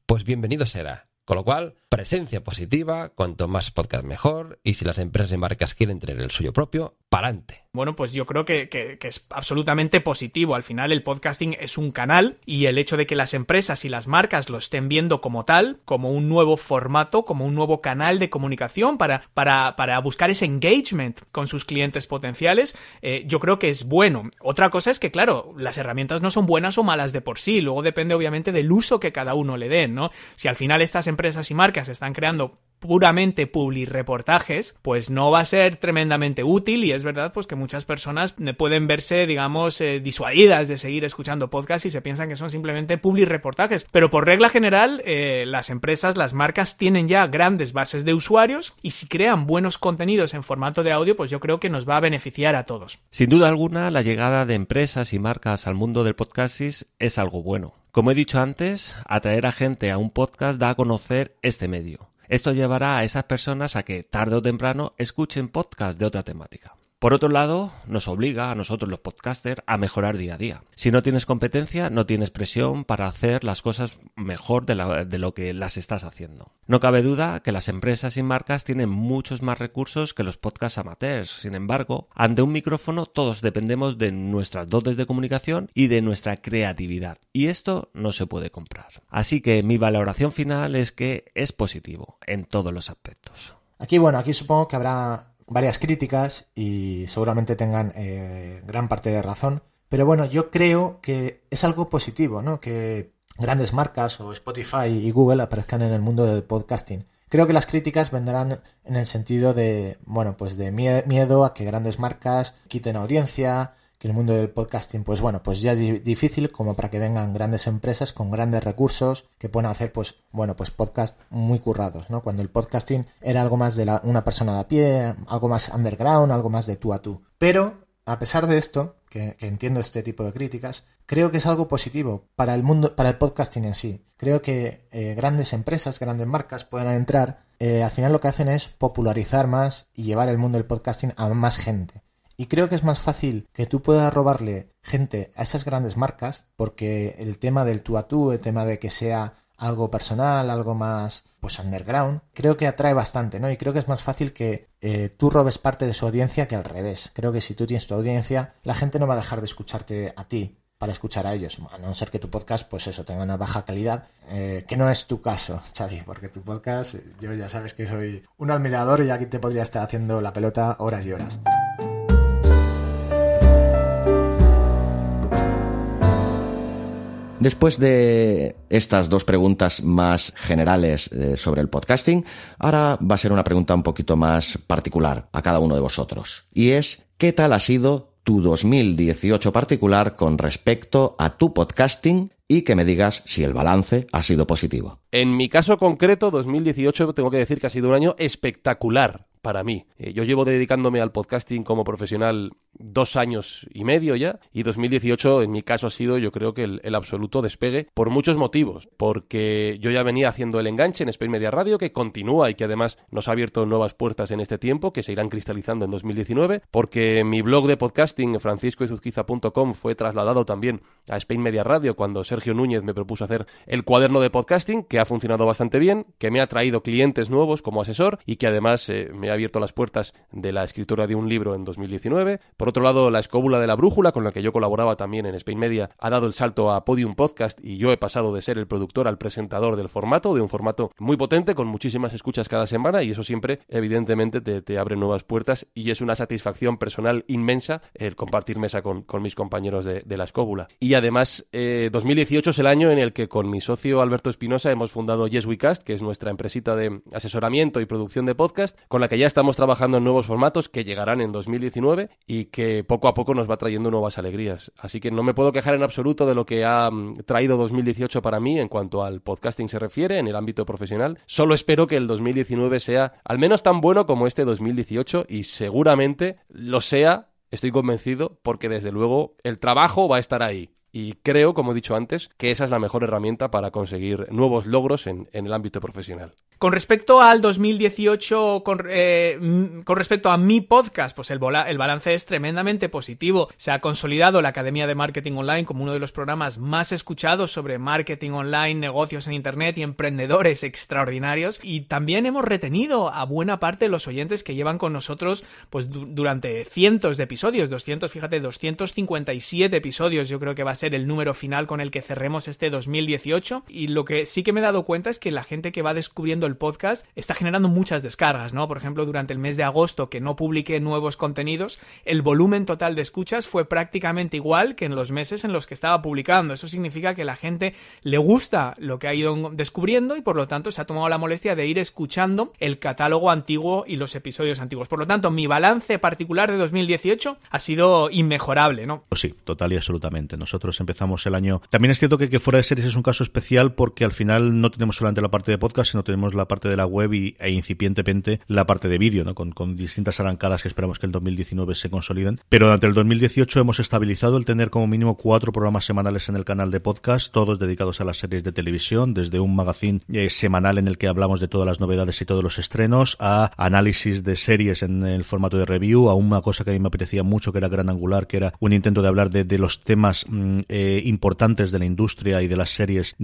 pues bienvenido será. Con lo cual, presencia positiva, cuanto más podcast mejor, y si las empresas y marcas quieren tener el suyo propio, pa'lante. Bueno, pues yo creo que es absolutamente positivo. Al final el podcasting es un canal y el hecho de que las empresas y las marcas lo estén viendo como tal, como un nuevo formato, como un nuevo canal de comunicación para buscar ese engagement con sus clientes potenciales, yo creo que es bueno. Otra cosa es que, claro, las herramientas no son buenas o malas de por sí. Luego depende obviamente del uso que cada uno le den, ¿no? Si al final estas empresas y marcas están creando puramente publireportajes, pues no va a ser tremendamente útil, y es verdad pues que muchas personas pueden verse, digamos, disuadidas de seguir escuchando podcasts y se piensan que son simplemente publireportajes, pero por regla general las empresas, las marcas tienen ya grandes bases de usuarios, y si crean buenos contenidos en formato de audio, pues yo creo que nos va a beneficiar a todos. Sin duda alguna, la llegada de empresas y marcas al mundo del podcasting es algo bueno. Como he dicho antes, atraer a gente a un podcast da a conocer este medio. Esto llevará a esas personas a que tarde o temprano escuchen podcasts de otra temática. Por otro lado, nos obliga a nosotros los podcasters a mejorar día a día. Si no tienes competencia, no tienes presión para hacer las cosas mejor de lo que las estás haciendo. No cabe duda que las empresas y marcas tienen muchos más recursos que los podcasts amateurs. Sin embargo, ante un micrófono todos dependemos de nuestras dotes de comunicación y de nuestra creatividad. Y esto no se puede comprar. Así que mi valoración final es que es positivo en todos los aspectos. Aquí supongo que habrá varias críticas y seguramente tengan gran parte de razón, Pero bueno, yo creo que es algo positivo, ¿no? Que grandes marcas o Spotify y Google aparezcan en el mundo del podcasting. Creo que las críticas vendrán en el sentido de, bueno, pues de miedo a que grandes marcas quiten audiencia, que el mundo del podcasting, pues bueno, pues ya es difícil como para que vengan grandes empresas con grandes recursos que puedan hacer, pues bueno, pues podcast muy currados, ¿no? Cuando el podcasting era algo más de una persona de a pie, algo más underground, algo más de tú a tú. Pero a pesar de esto, que entiendo este tipo de críticas, creo que es algo positivo para el mundo, para el podcasting en sí. Creo que grandes empresas, grandes marcas puedan entrar. Al final lo que hacen es popularizar más y llevar el mundo del podcasting a más gente. Y creo que es más fácil que tú puedas robarle gente a esas grandes marcas, porque el tema del tú a tú, el tema de que sea algo personal, algo más pues underground, creo que atrae bastante, ¿no? Y creo que es más fácil que tú robes parte de su audiencia que al revés. Creo que si tú tienes tu audiencia, la gente no va a dejar de escucharte a ti para escuchar a ellos, a no ser que tu podcast, pues eso, tenga una baja calidad, que no es tu caso, Xavi, porque tu podcast, yo ya sabes que soy un admirador y aquí te podría estar haciendo la pelota horas y horas. Después de estas dos preguntas más generales sobre el podcasting, ahora va a ser una pregunta un poquito más particular a cada uno de vosotros. Y es, ¿qué tal ha sido tu 2018 particular con respecto a tu podcasting? Y que me digas si el balance ha sido positivo. En mi caso concreto, 2018, tengo que decir que ha sido un año espectacular para mí. Yo llevo dedicándome al podcasting como profesional 2 años y medio ya, y 2018 en mi caso ha sido, yo creo que el absoluto despegue por muchos motivos, porque yo ya venía haciendo el enganche en Spain Media Radio, que continúa y que además nos ha abierto nuevas puertas en este tiempo, que se irán cristalizando en 2019, porque mi blog de podcasting, franciscoizuzquiza.com, fue trasladado también a Spain Media Radio cuando Sergio Núñez me propuso hacer el cuaderno de podcasting, que ha funcionado bastante bien, que me ha traído clientes nuevos como asesor y que además me ha abierto las puertas de la escritura de un libro en 2019. Por otro lado, la escóbula de la brújula, con la que yo colaboraba también en Spain Media, ha dado el salto a Podium Podcast y yo he pasado de ser el productor al presentador del formato, de un formato muy potente, con muchísimas escuchas cada semana, y eso siempre, evidentemente, te abre nuevas puertas y es una satisfacción personal inmensa el compartir mesa con mis compañeros de la escóbula. Y además, 2018 es el año en el que con mi socio Alberto Espinosa hemos fundado Yes We Cast, que es nuestra empresita de asesoramiento y producción de podcast, con la que ya estamos trabajando en nuevos formatos que llegarán en 2019 y que poco a poco nos va trayendo nuevas alegrías. Así que no me puedo quejar en absoluto de lo que ha traído 2018 para mí en cuanto al podcasting se refiere en el ámbito profesional. Solo espero que el 2019 sea al menos tan bueno como este 2018 y seguramente lo sea, estoy convencido, porque desde luego el trabajo va a estar ahí. Y creo, como he dicho antes, que esa es la mejor herramienta para conseguir nuevos logros en el ámbito profesional. Con respecto al 2018, con respecto a mi podcast, pues el balance es tremendamente positivo. Se ha consolidado la Academia de Marketing Online como uno de los programas más escuchados sobre marketing online, negocios en Internet y emprendedores extraordinarios. Y también hemos retenido a buena parte de los oyentes que llevan con nosotros pues durante cientos de episodios, 257 episodios. Yo creo que va a ser el número final con el que cerremos este 2018. Y lo que sí que me he dado cuenta es que la gente que va descubriendo el podcast está generando muchas descargas, ¿no? Por ejemplo, durante el mes de agosto, que no publiqué nuevos contenidos, el volumen total de escuchas fue prácticamente igual que en los meses en los que estaba publicando. Eso significa que la gente le gusta lo que ha ido descubriendo y por lo tanto se ha tomado la molestia de ir escuchando el catálogo antiguo y los episodios antiguos. Por lo tanto, mi balance particular de 2018 ha sido inmejorable, ¿no? Pues sí, total y absolutamente. Nosotros empezamos el año... También es cierto que Fuera de Series es un caso especial porque al final no tenemos solamente la parte de podcast, sino tenemos la parte de la web e incipientemente la parte de vídeo, ¿no? Con distintas arrancadas que esperamos que el 2019 se consoliden. Pero durante el 2018 hemos estabilizado el tener como mínimo 4 programas semanales en el canal de podcast, todos dedicados a las series de televisión, desde un magazine semanal en el que hablamos de todas las novedades y todos los estrenos, a análisis de series en el formato de review, a una cosa que a mí me apetecía mucho, que era Gran Angular, que era un intento de hablar de los temas importantes de la industria y de las series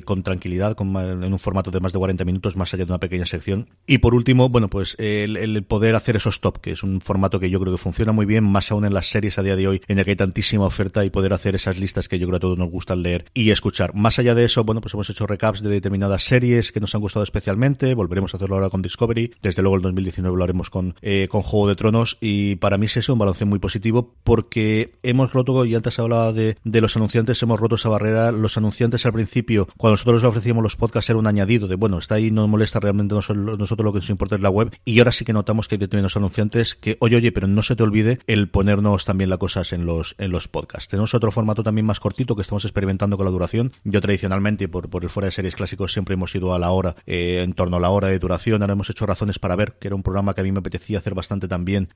con tranquilidad, en un formato de más de 40 minutos, más allá de una pequeña sección. Y por último, bueno, pues el poder hacer esos top, que es un formato que yo creo que funciona muy bien, más aún en las series a día de hoy, en el que hay tantísima oferta, y poder hacer esas listas que yo creo que a todos nos gustan leer y escuchar. Más allá de eso, bueno, pues hemos hecho recaps de determinadas series que nos han gustado especialmente, volveremos a hacerlo ahora con Discovery, desde luego el 2019 lo haremos con Juego de Tronos, y para mí es un balance muy positivo, porque hemos roto, y antes hablaba de los anunciantes, hemos roto esa barrera. Los anunciantes al principio, cuando nosotros les ofrecíamos los podcasts, era un añadido de, bueno, está ahí, no molesta, realmente nosotros lo que nos importa es la web, y ahora sí que notamos que hay determinados anunciantes que, oye, pero no se te olvide el ponernos también las cosas en los podcasts. Tenemos otro formato también más cortito que estamos experimentando con la duración. Yo tradicionalmente, por el fuera de series clásicos, siempre hemos ido a la hora, en torno a la hora de duración. Ahora hemos hecho Razones para Ver, que era un programa que a mí me apetecía hacer bastante también,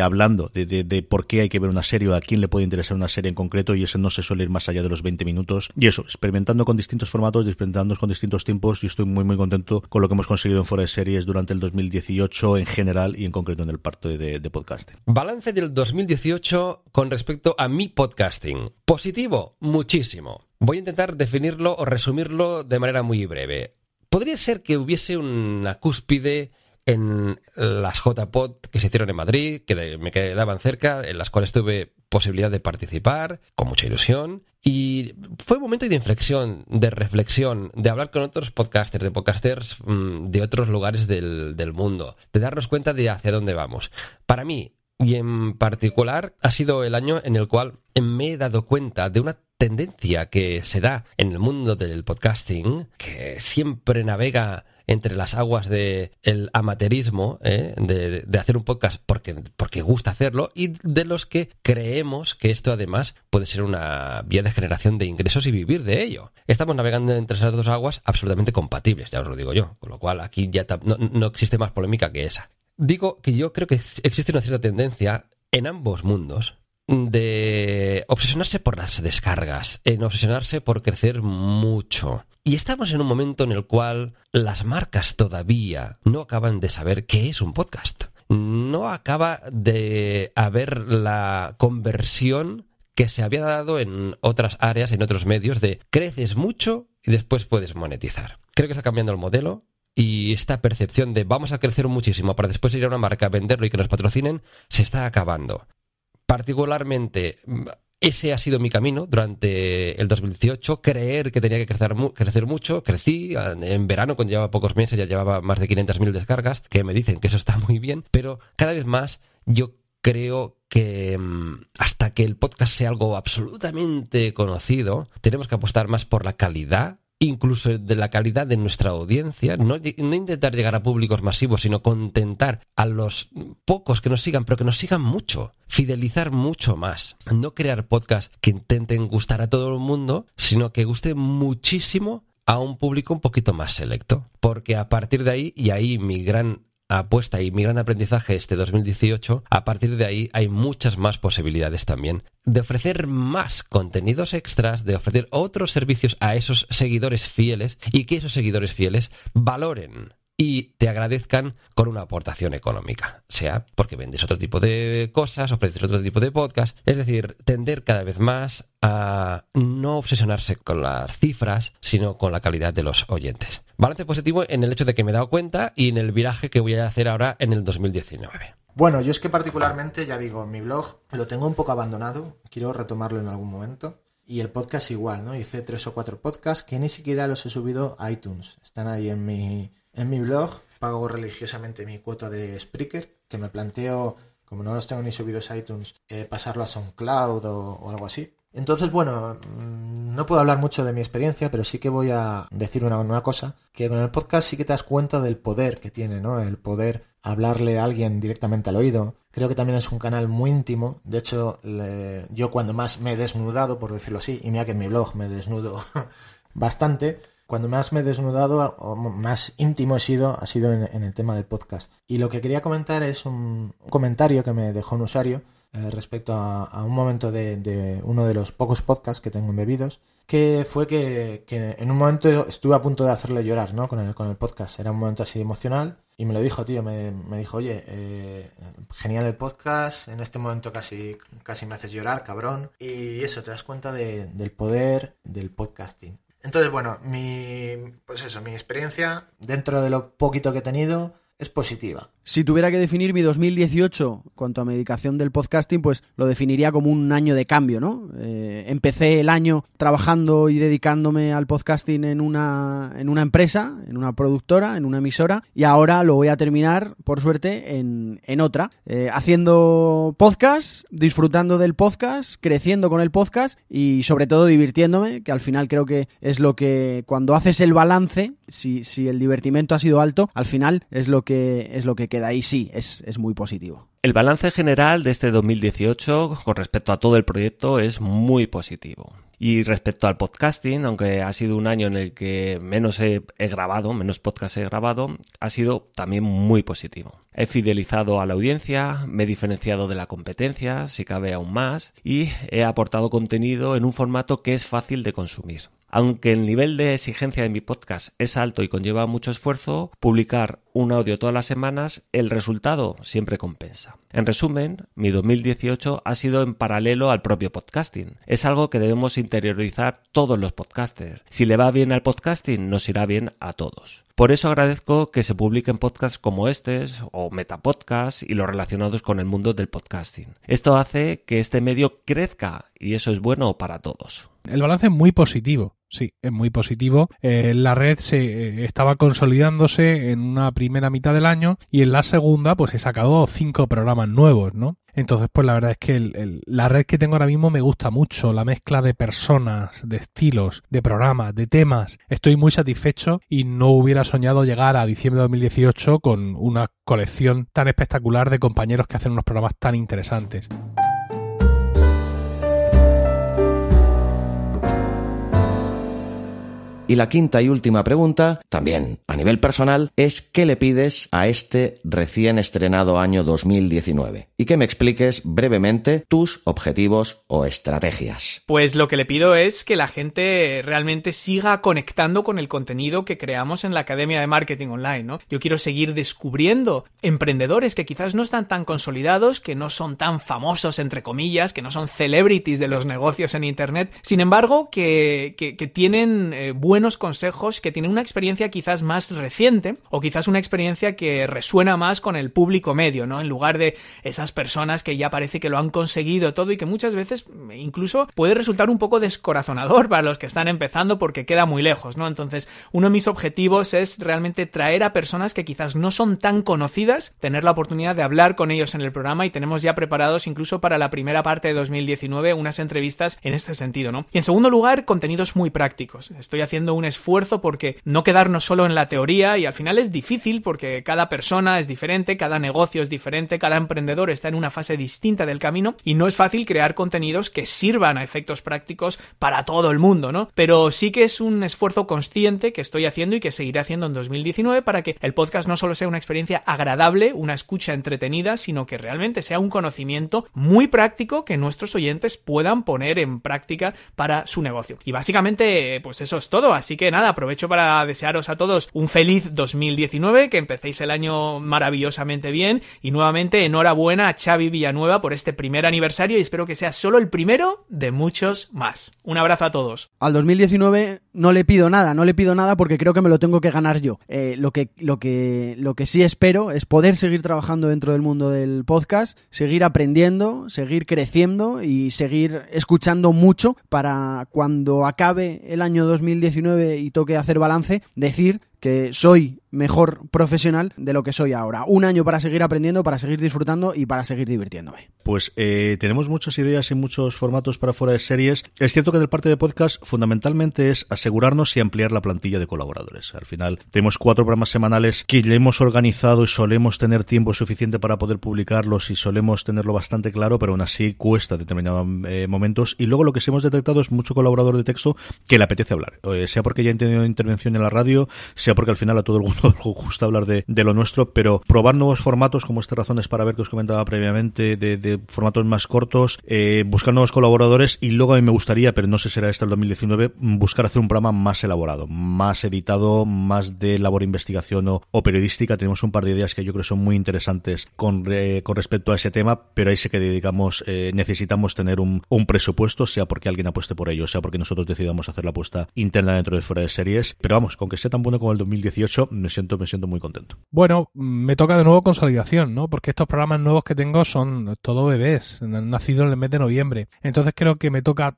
hablando de por qué hay que ver una serie o a quién le puede interesar una serie en concreto, y ese no se suele ir más allá de los 20 minutos. Y eso, experimentando con distintos formatos, experimentando con distintos tiempos, y estoy muy muy contento con lo que hemos conseguido en fuera de series durante el 2018 en general, y en concreto en el parte de podcasting. Balance del 2018 con respecto a mi podcasting. Positivo, muchísimo. Voy a intentar definirlo o resumirlo de manera muy breve. Podría ser que hubiese una cúspide en las JPod que se hicieron en Madrid, que me quedaban cerca, en las cuales tuve posibilidad de participar con mucha ilusión, y fue un momento de inflexión, de reflexión, de hablar con otros podcasters, de podcasters de otros lugares del mundo, de darnos cuenta de hacia dónde vamos. Para mí, y en particular, ha sido el año en el cual me he dado cuenta de una tendencia que se da en el mundo del podcasting, que siempre navega entre las aguas del amateurismo, de hacer un podcast porque gusta hacerlo, y de los que creemos que esto además puede ser una vía de generación de ingresos y vivir de ello. Estamos navegando entre esas dos aguas absolutamente compatibles, ya os lo digo yo, con lo cual aquí ya no existe más polémica que esa. Digo que yo creo que existe una cierta tendencia en ambos mundos de obsesionarse por las descargas, en obsesionarse por crecer mucho. Y estamos en un momento en el cual las marcas todavía no acaban de saber qué es un podcast. No acaba de haber la conversión que se había dado en otras áreas, en otros medios, de creces mucho y después puedes monetizar. Creo que está cambiando el modelo. Y esta percepción de vamos a crecer muchísimo para después ir a una marca a venderlo y que nos patrocinen, se está acabando. Particularmente, ese ha sido mi camino durante el 2018, creer que tenía que crecer mucho. Crecí en verano, cuando llevaba pocos meses, ya llevaba más de 500.000 descargas, que me dicen que eso está muy bien, pero cada vez más yo creo que hasta que el podcast sea algo absolutamente conocido, tenemos que apostar más por la calidad, incluso de la calidad de nuestra audiencia, no intentar llegar a públicos masivos, sino contentar a los pocos que nos sigan, pero que nos sigan mucho, fidelizar mucho más, no crear podcasts que intenten gustar a todo el mundo, sino que guste muchísimo a un público un poquito más selecto, porque a partir de ahí, y ahí mi gran apuesta y mi gran aprendizaje este 2018, a partir de ahí hay muchas más posibilidades también de ofrecer más contenidos extras, de ofrecer otros servicios a esos seguidores fieles, y que esos seguidores fieles valoren y te agradezcan con una aportación económica, sea porque vendes otro tipo de cosas, ofreces otro tipo de podcast. Es decir, tender cada vez más a no obsesionarse con las cifras, sino con la calidad de los oyentes. Balance positivo en el hecho de que me he dado cuenta, y en el viraje que voy a hacer ahora en el 2019. Bueno, yo es que particularmente, ya digo, mi blog lo tengo un poco abandonado, quiero retomarlo en algún momento, y el podcast igual, ¿no? Hice 3 o 4 podcasts que ni siquiera los he subido a iTunes, están ahí en mi blog. Pago religiosamente mi cuota de Spreaker, que me planteo, como no los tengo ni subidos a iTunes, pasarlo a SoundCloud o algo así. Entonces, bueno, no puedo hablar mucho de mi experiencia, pero sí que voy a decir una cosa, que con el podcast sí que te das cuenta del poder que tiene, ¿no? El poder hablarle a alguien directamente al oído. Creo que también es un canal muy íntimo. De hecho, yo cuando más me he desnudado, por decirlo así, y mira que en mi blog me desnudo bastante, cuando más me he desnudado o más íntimo ha sido en el tema del podcast. Y lo que quería comentar es un comentario que me dejó un usuario respecto a un momento de uno de los pocos podcasts que tengo embebidos, que fue que en un momento estuve a punto de hacerle llorar, ¿no? Con el podcast. Era un momento así emocional y me lo dijo, tío, me dijo, oye, genial el podcast, en este momento casi me haces llorar, cabrón. Y eso, te das cuenta del poder del podcasting. Entonces, bueno, mi experiencia, dentro de lo poquito que he tenido, es positiva. Si tuviera que definir mi 2018 cuanto a mi dedicación del podcasting, pues lo definiría como un año de cambio, ¿no? Empecé el año trabajando y dedicándome al podcasting en una empresa, en una productora, en una emisora, y ahora lo voy a terminar, por suerte, en otra. Haciendo podcast, disfrutando del podcast, creciendo con el podcast y sobre todo divirtiéndome, que al final creo que es lo que, cuando haces el balance, si el divertimento ha sido alto, al final es lo que queda ahí. Sí, es muy positivo. El balance general de este 2018 con respecto a todo el proyecto es muy positivo. Y respecto al podcasting, aunque ha sido un año en el que menos podcast he grabado, ha sido también muy positivo. He fidelizado a la audiencia, me he diferenciado de la competencia, si cabe aún más, y he aportado contenido en un formato que es fácil de consumir. Aunque el nivel de exigencia de mi podcast es alto y conlleva mucho esfuerzo, publicar un audio todas las semanas, el resultado siempre compensa. En resumen, mi 2018 ha sido en paralelo al propio podcasting. Es algo que debemos interiorizar todos los podcasters. Si le va bien al podcasting, nos irá bien a todos. Por eso agradezco que se publiquen podcasts como estos o metapodcasts y los relacionados con el mundo del podcasting. Esto hace que este medio crezca y eso es bueno para todos. El balance es muy positivo. Sí, es muy positivo. La red se estaba consolidándose en una primera mitad del año y en la segunda pues he sacado 5 programas nuevos, ¿no? Entonces pues la verdad es que la red que tengo ahora mismo me gusta mucho, la mezcla de personas, de estilos, de programas, de temas. Estoy muy satisfecho y no hubiera soñado llegar a diciembre de 2018 con una colección tan espectacular de compañeros que hacen unos programas tan interesantes. Y la quinta y última pregunta, también a nivel personal, es ¿qué le pides a este recién estrenado año 2019? Y que me expliques brevemente tus objetivos o estrategias. Pues lo que le pido es que la gente realmente siga conectando con el contenido que creamos en la Academia de Marketing Online, ¿no? Yo quiero seguir descubriendo emprendedores que quizás no están tan consolidados, que no son tan famosos, entre comillas, que no son celebrities de los negocios en Internet, sin embargo, que tienen buenos consejos, que tienen una experiencia quizás más reciente o quizás una experiencia que resuena más con el público medio, ¿no? En lugar de esas personas que ya parece que lo han conseguido todo y que muchas veces incluso puede resultar un poco descorazonador para los que están empezando porque queda muy lejos, ¿no? Entonces, uno de mis objetivos es realmente traer a personas que quizás no son tan conocidas, tener la oportunidad de hablar con ellos en el programa y tenemos ya preparados incluso para la primera parte de 2019 unas entrevistas en este sentido, ¿no? Y en segundo lugar, contenidos muy prácticos. Estoy haciendo un esfuerzo porque no quedarnos solo en la teoría y al final es difícil porque cada persona es diferente, cada negocio es diferente, cada emprendedor está en una fase distinta del camino y no es fácil crear contenidos que sirvan a efectos prácticos para todo el mundo, ¿no? Pero sí que es un esfuerzo consciente que estoy haciendo y que seguiré haciendo en 2019 para que el podcast no solo sea una experiencia agradable, una escucha entretenida, sino que realmente sea un conocimiento muy práctico que nuestros oyentes puedan poner en práctica para su negocio. Y básicamente, pues eso es todo. Así que nada, aprovecho para desearos a todos un feliz 2019, que empecéis el año maravillosamente bien y nuevamente enhorabuena a Xavi Villanueva por este primer aniversario y espero que sea solo el primero de muchos más. Un abrazo a todos. Al 2019 no le pido nada porque creo que me lo tengo que ganar yo. Lo que sí espero es poder seguir trabajando dentro del mundo del podcast, seguir aprendiendo, seguir creciendo y seguir escuchando mucho para cuando acabe el año 2019 y toque hacer balance, decir que soy mejor profesional de lo que soy ahora. Un año para seguir aprendiendo, para seguir disfrutando y para seguir divirtiéndome. Pues tenemos muchas ideas y muchos formatos para fuera de series. Es cierto que en el parte de podcast fundamentalmente es asegurarnos y ampliar la plantilla de colaboradores. Al final tenemos 4 programas semanales que le hemos organizado y solemos tener tiempo suficiente para poder publicarlos y solemos tenerlo bastante claro, pero aún así cuesta determinados momentos. Y luego lo que sí hemos detectado es mucho colaborador de texto que le apetece hablar. Sea porque ya han tenido intervención en la radio, sea sea porque al final a todo el mundo gusta hablar de lo nuestro, pero probar nuevos formatos como estas razones para ver que os comentaba previamente, de formatos más cortos, buscar nuevos colaboradores, y luego a mí me gustaría, pero no sé si será este el 2019, buscar hacer un programa más elaborado, más editado, más de labor de investigación o periodística. Tenemos un par de ideas que yo creo que son muy interesantes con respecto a ese tema, pero ahí sí que dedicamos, necesitamos tener un presupuesto, sea porque alguien apueste por ello, sea porque nosotros decidamos hacer la apuesta interna dentro de Fuera de Series, pero vamos, con que sea tan bueno como el 2018, me siento muy contento. Bueno, me toca de nuevo consolidación, ¿no? Porque estos programas nuevos que tengo son todo bebés, han nacido en el mes de noviembre. Entonces creo que me toca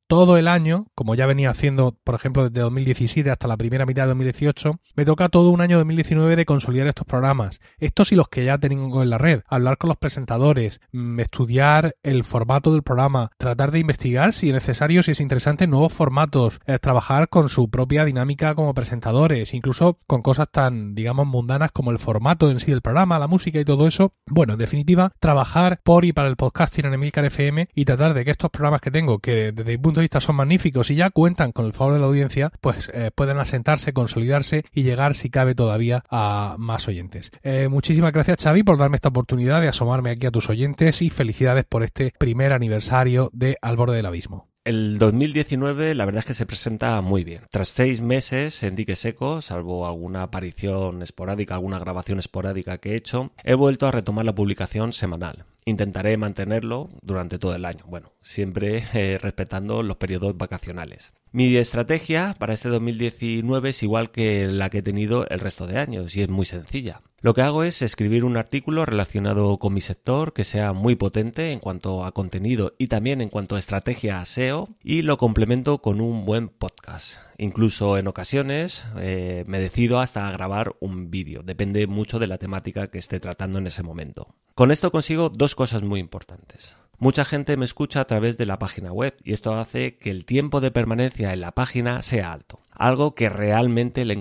todo el año, como ya venía haciendo, por ejemplo, desde 2017 hasta la primera mitad de 2018, me toca todo un año 2019 de consolidar estos programas. Estos y los que ya tengo en la red. Hablar con los presentadores, estudiar el formato del programa, tratar de investigar si es necesario, si es interesante, nuevos formatos, trabajar con su propia dinámica como presentadores, incluso con cosas tan, digamos, mundanas como el formato en sí del programa, la música y todo eso. Bueno, en definitiva, trabajar por y para el podcasting en Emilcar FM y tratar de que estos programas que tengo, que desde mi punto de vista son magníficos y ya cuentan con el favor de la audiencia, pues puedan asentarse, consolidarse y llegar, si cabe todavía, a más oyentes. Muchísimas gracias, Xavi, por darme esta oportunidad de asomarme aquí a tus oyentes, y felicidades por este primer aniversario de Al Borde del Abismo. El 2019 la verdad es que se presenta muy bien. Tras 6 meses en dique seco, salvo alguna aparición esporádica, alguna grabación esporádica que he hecho, he vuelto a retomar la publicación semanal. Intentaré mantenerlo durante todo el año, bueno, siempre respetando los periodos vacacionales. Mi estrategia para este 2019 es igual que la que he tenido el resto de años, y es muy sencilla. Lo que hago es escribir un artículo relacionado con mi sector que sea muy potente en cuanto a contenido y también en cuanto a estrategia SEO, y lo complemento con un buen podcast. Incluso en ocasiones me decido hasta a grabar un vídeo, depende mucho de la temática que esté tratando en ese momento. Con esto consigo 2 cosas muy importantes. Mucha gente me escucha a través de la página web, y esto hace que el tiempo de permanencia en la página sea alto. Algo que realmente le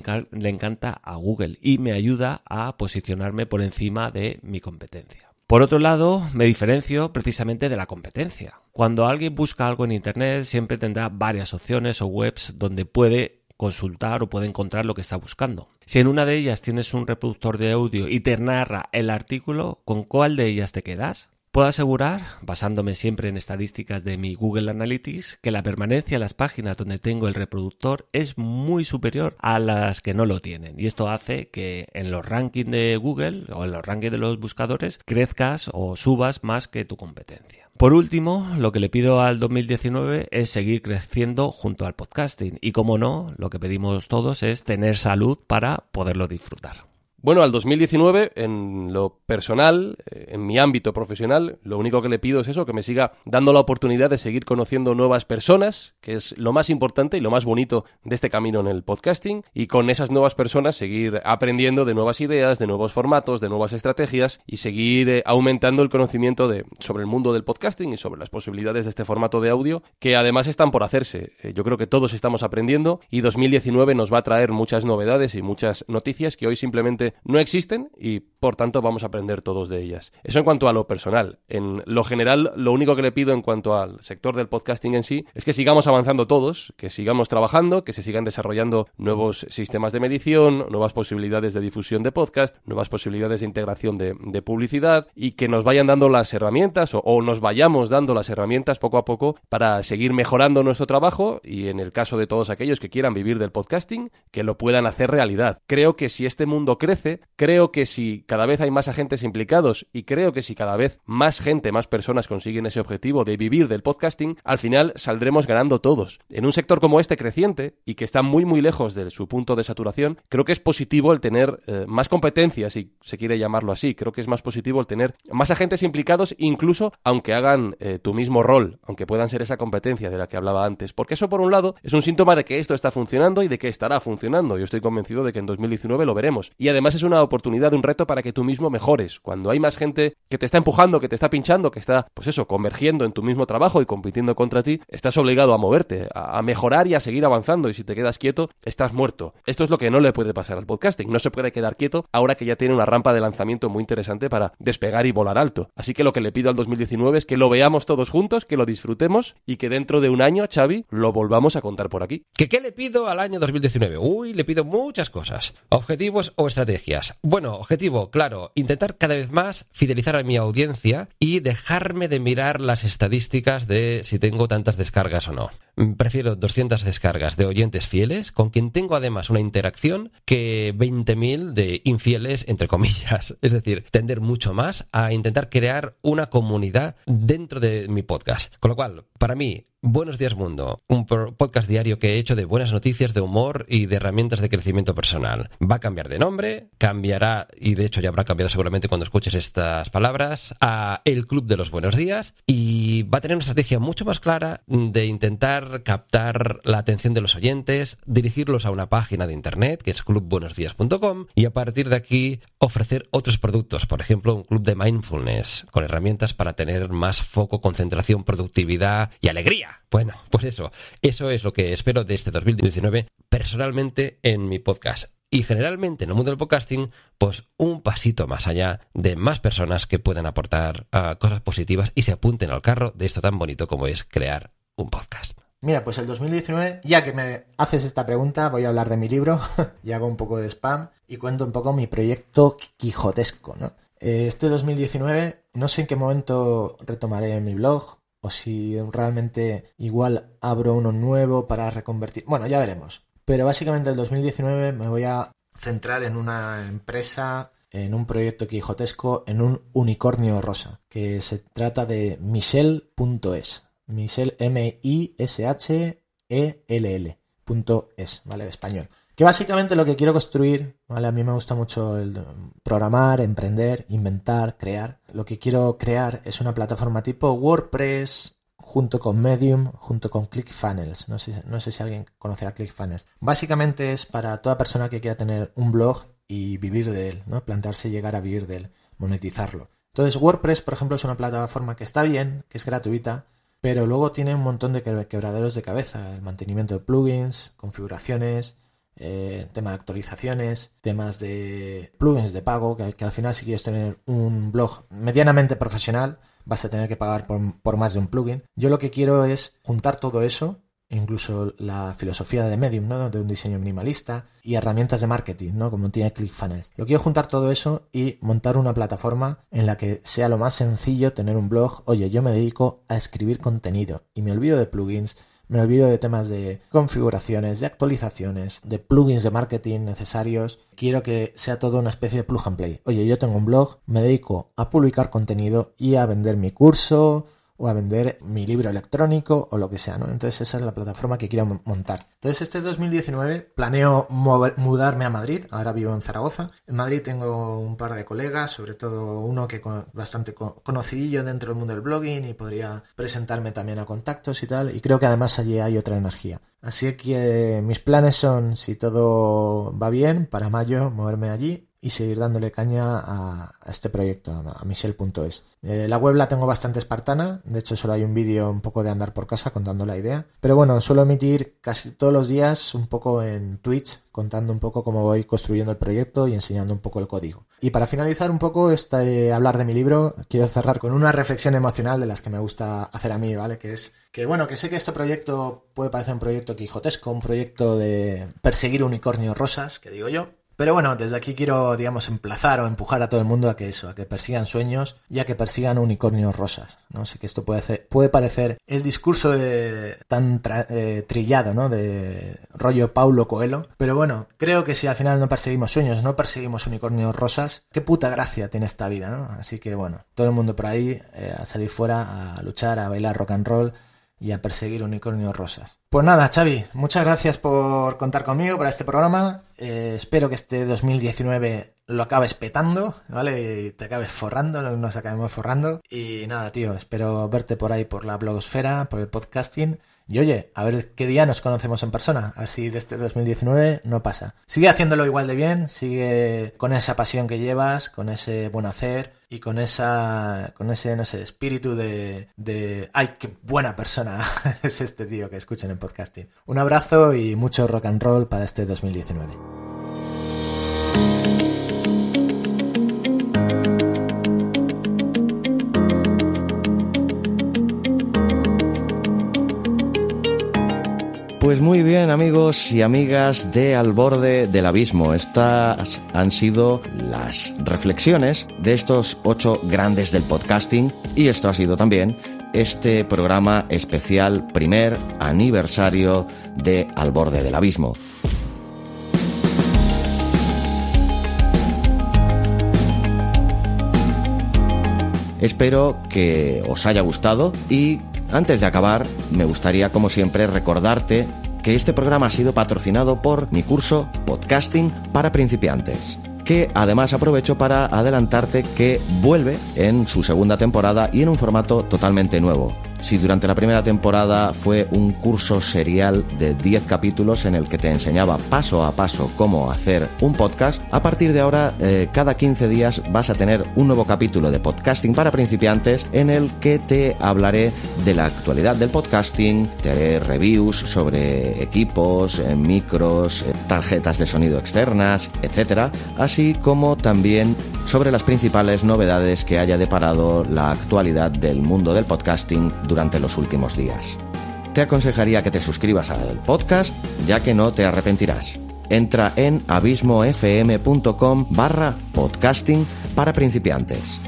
encanta a Google y me ayuda a posicionarme por encima de mi competencia. Por otro lado, me diferencio precisamente de la competencia. Cuando alguien busca algo en Internet, siempre tendrá varias opciones o webs donde puede consultar o puede encontrar lo que está buscando. Si en una de ellas tienes un reproductor de audio y te narra el artículo, ¿con cuál de ellas te quedas? Puedo asegurar, basándome siempre en estadísticas de mi Google Analytics, que la permanencia en las páginas donde tengo el reproductor es muy superior a las que no lo tienen. Y esto hace que en los rankings de Google o en los rankings de los buscadores crezcas o subas más que tu competencia. Por último, lo que le pido al 2019 es seguir creciendo junto al podcasting. Y como no, lo que pedimos todos es tener salud para poderlo disfrutar. Bueno, al 2019, en lo personal, en mi ámbito profesional, lo único que le pido es eso, que me siga dando la oportunidad de seguir conociendo nuevas personas, que es lo más importante y lo más bonito de este camino en el podcasting, y con esas nuevas personas seguir aprendiendo de nuevas ideas, de nuevos formatos, de nuevas estrategias, y seguir aumentando el conocimiento sobre el mundo del podcasting y sobre las posibilidades de este formato de audio, que además están por hacerse. Yo creo que todos estamos aprendiendo, y 2019 nos va a traer muchas novedades y muchas noticias que hoy simplemente no existen, y por tanto vamos a aprender todos de ellas. Eso en cuanto a lo personal. En lo general, lo único que le pido en cuanto al sector del podcasting en sí es que sigamos avanzando todos, que sigamos trabajando, que se sigan desarrollando nuevos sistemas de medición, nuevas posibilidades de difusión de podcast, nuevas posibilidades de integración de publicidad, y que nos vayan dando las herramientas o nos vayamos dando las herramientas poco a poco para seguir mejorando nuestro trabajo, y en el caso de todos aquellos que quieran vivir del podcasting, que lo puedan hacer realidad. Creo que si este mundo crece, creo que si cada vez hay más agentes implicados, y creo que si cada vez más gente, más personas consiguen ese objetivo de vivir del podcasting, al final saldremos ganando todos. En un sector como este creciente y que está muy muy lejos de su punto de saturación, creo que es positivo el tener más competencia, si se quiere llamarlo así. Creo que es más positivo el tener más agentes implicados, incluso aunque hagan tu mismo rol, aunque puedan ser esa competencia de la que hablaba antes, porque eso por un lado es un síntoma de que esto está funcionando y de que estará funcionando. Yo estoy convencido de que en 2019 lo veremos, y además además es una oportunidad, un reto para que tú mismo mejores. Cuando hay más gente que te está empujando, que te está pinchando, que está, pues eso, convergiendo en tu mismo trabajo y compitiendo contra ti, estás obligado a moverte, a mejorar y a seguir avanzando, y si te quedas quieto, estás muerto. Esto es lo que no le puede pasar al podcasting. No se puede quedar quieto ahora que ya tiene una rampa de lanzamiento muy interesante para despegar y volar alto. Así que lo que le pido al 2019 es que lo veamos todos juntos, que lo disfrutemos y que dentro de un año, Xavi, lo volvamos a contar por aquí. ¿Qué le pido al año 2019? Le pido muchas cosas. ¿Objetivos o estrategias? Bueno, objetivo, claro, intentar cada vez más fidelizar a mi audiencia y dejarme de mirar las estadísticas de si tengo tantas descargas o no. Prefiero 200 descargas de oyentes fieles, con quien tengo además una interacción, que 20.000 de infieles, entre comillas. Es decir, tender mucho más a intentar crear una comunidad dentro de mi podcast. Con lo cual, para mí, Buenos Días Mundo, un podcast diario que he hecho de buenas noticias, de humor y de herramientas de crecimiento personal. Va a cambiar de nombre, cambiará, y de hecho ya habrá cambiado seguramente cuando escuches estas palabras, a El Club de los Buenos Días, y va a tener una estrategia mucho más clara de intentar captar la atención de los oyentes, dirigirlos a una página de internet que es clubbuenosdias.com, y a partir de aquí ofrecer otros productos, por ejemplo un club de mindfulness con herramientas para tener más foco, concentración, productividad y alegría. Bueno, pues eso es lo que espero de este 2019 personalmente en mi podcast. Y generalmente en el mundo del podcasting, pues un pasito más allá de más personas que puedan aportar cosas positivas y se apunten al carro de esto tan bonito como es crear un podcast. Mira, pues el 2019, ya que me haces esta pregunta, voy a hablar de mi libro y hago un poco de spam y cuento un poco mi proyecto quijotesco, ¿no? Este 2019, no sé en qué momento retomaré mi blog, o si realmente igual abro uno nuevo para reconvertir. Bueno, ya veremos. Pero básicamente el 2019 me voy a centrar en una empresa, en un proyecto quijotesco, en un unicornio rosa, que se trata de Mishell.es. Mishell, Mishell.es, ¿vale? De español. Que básicamente lo que quiero construir, ¿vale? A mí me gusta mucho el programar, emprender, inventar, crear. Lo que quiero crear es una plataforma tipo WordPress, junto con Medium, junto con ClickFunnels. No sé si alguien conocerá ClickFunnels. Básicamente es para toda persona que quiera tener un blog y vivir de él, ¿no? Plantearse llegar a vivir de él, monetizarlo. Entonces WordPress, por ejemplo, es una plataforma que está bien, que es gratuita, pero luego tiene un montón de quebraderos de cabeza. El mantenimiento de plugins, configuraciones, tema de actualizaciones, temas de plugins de pago, que al final si quieres tener un blog medianamente profesional vas a tener que pagar por más de un plugin. Yo lo que quiero es juntar todo eso, incluso la filosofía de Medium, ¿no? De un diseño minimalista y herramientas de marketing, ¿no? Como tiene ClickFunnels. Yo quiero juntar todo eso y montar una plataforma en la que sea lo más sencillo tener un blog. Oye, yo me dedico a escribir contenido y me olvido de plugins, me olvido de temas de configuraciones, de actualizaciones, de plugins de marketing necesarios. Quiero que sea todo una especie de plug and play. Oye, yo tengo un blog, me dedico a publicar contenido y a vender mi curso o a vender mi libro electrónico o lo que sea, ¿no? Entonces esa es la plataforma que quiero montar. Entonces este 2019 planeo mudarme a Madrid. Ahora vivo en Zaragoza. En Madrid tengo un par de colegas, sobre todo uno que bastante conocidillo dentro del mundo del blogging y podría presentarme también a contactos y tal. Y creo que además allí hay otra energía. Así que mis planes son, si todo va bien, para mayo moverme allí y seguir dándole caña a este proyecto, a Mishell.es. La web la tengo bastante espartana, de hecho solo hay un vídeo un poco de andar por casa contando la idea, pero bueno, suelo emitir casi todos los días un poco en Twitch, contando un poco cómo voy construyendo el proyecto y enseñando un poco el código. Y para finalizar un poco hablar de mi libro, quiero cerrar con una reflexión emocional de las que me gusta hacer a mí, ¿vale? Que es que bueno, que sé que este proyecto puede parecer un proyecto quijotesco, un proyecto de perseguir unicornios rosas, que digo yo. Pero bueno, desde aquí quiero, digamos, emplazar o empujar a todo el mundo a que persigan sueños y a que persigan unicornios rosas, ¿no? Sé que esto puede parecer el discurso tan trillado, ¿no? De rollo Paulo Coelho. Pero bueno, creo que si al final no perseguimos sueños, no perseguimos unicornios rosas, qué puta gracia tiene esta vida, ¿no? Así que bueno, todo el mundo por ahí a salir fuera, a luchar, a bailar rock and roll y a perseguir unicornios rosas. Pues nada, Xavi, muchas gracias por contar conmigo para este programa. Espero que este 2019 lo acabes petando, ¿vale? Y te acabes forrando, nos acabemos forrando. Y nada, tío, espero verte por ahí, por la blogosfera, por el podcasting. Y oye, a ver qué día nos conocemos en persona. Así de este 2019 no pasa. Sigue haciéndolo igual de bien, sigue con esa pasión que llevas, con ese buen hacer y con ese, no sé, espíritu de ¡ay, qué buena persona es este tío que escuchan en podcasting! Un abrazo y mucho rock and roll para este 2019. Pues muy bien, amigos y amigas de Al Borde del Abismo. Estas han sido las reflexiones de estos 8 grandes del podcasting, y esto ha sido también este programa especial primer aniversario de Al Borde del Abismo. Espero que os haya gustado y antes de acabar, me gustaría, como siempre, recordarte que este programa ha sido patrocinado por mi curso Podcasting para Principiantes, que además aprovecho para adelantarte que vuelve en su segunda temporada y en un formato totalmente nuevo. Si durante la primera temporada fue un curso serial de 10 capítulos en el que te enseñaba paso a paso cómo hacer un podcast, a partir de ahora cada 15 días vas a tener un nuevo capítulo de Podcasting para Principiantes en el que te hablaré de la actualidad del podcasting, te haré reviews sobre equipos, micros, tarjetas de sonido externas, etc., así como también sobre las principales novedades que haya deparado la actualidad del mundo del podcasting durante los últimos días. Te aconsejaría que te suscribas al podcast, ya que no te arrepentirás. Entra en abismofm.com/podcasting para principiantes.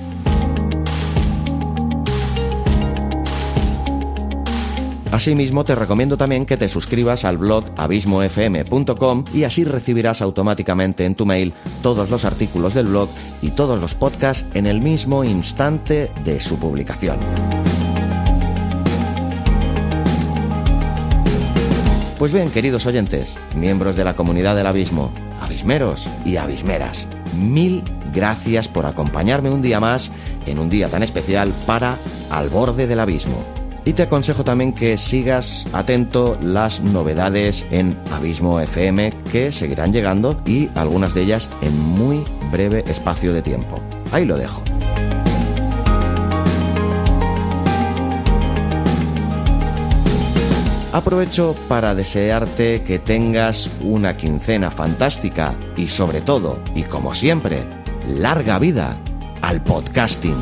Asimismo, te recomiendo también que te suscribas al blog abismofm.com y así recibirás automáticamente en tu mail todos los artículos del blog y todos los podcasts en el mismo instante de su publicación. Pues bien, queridos oyentes, miembros de la comunidad del abismo, abismeros y abismeras, mil gracias por acompañarme un día más en un día tan especial para Al Borde del Abismo. Y te aconsejo también que sigas atento las novedades en Abismo FM que seguirán llegando y algunas de ellas en muy breve espacio de tiempo. Ahí lo dejo. Aprovecho para desearte que tengas una quincena fantástica y sobre todo, y como siempre, larga vida al podcasting.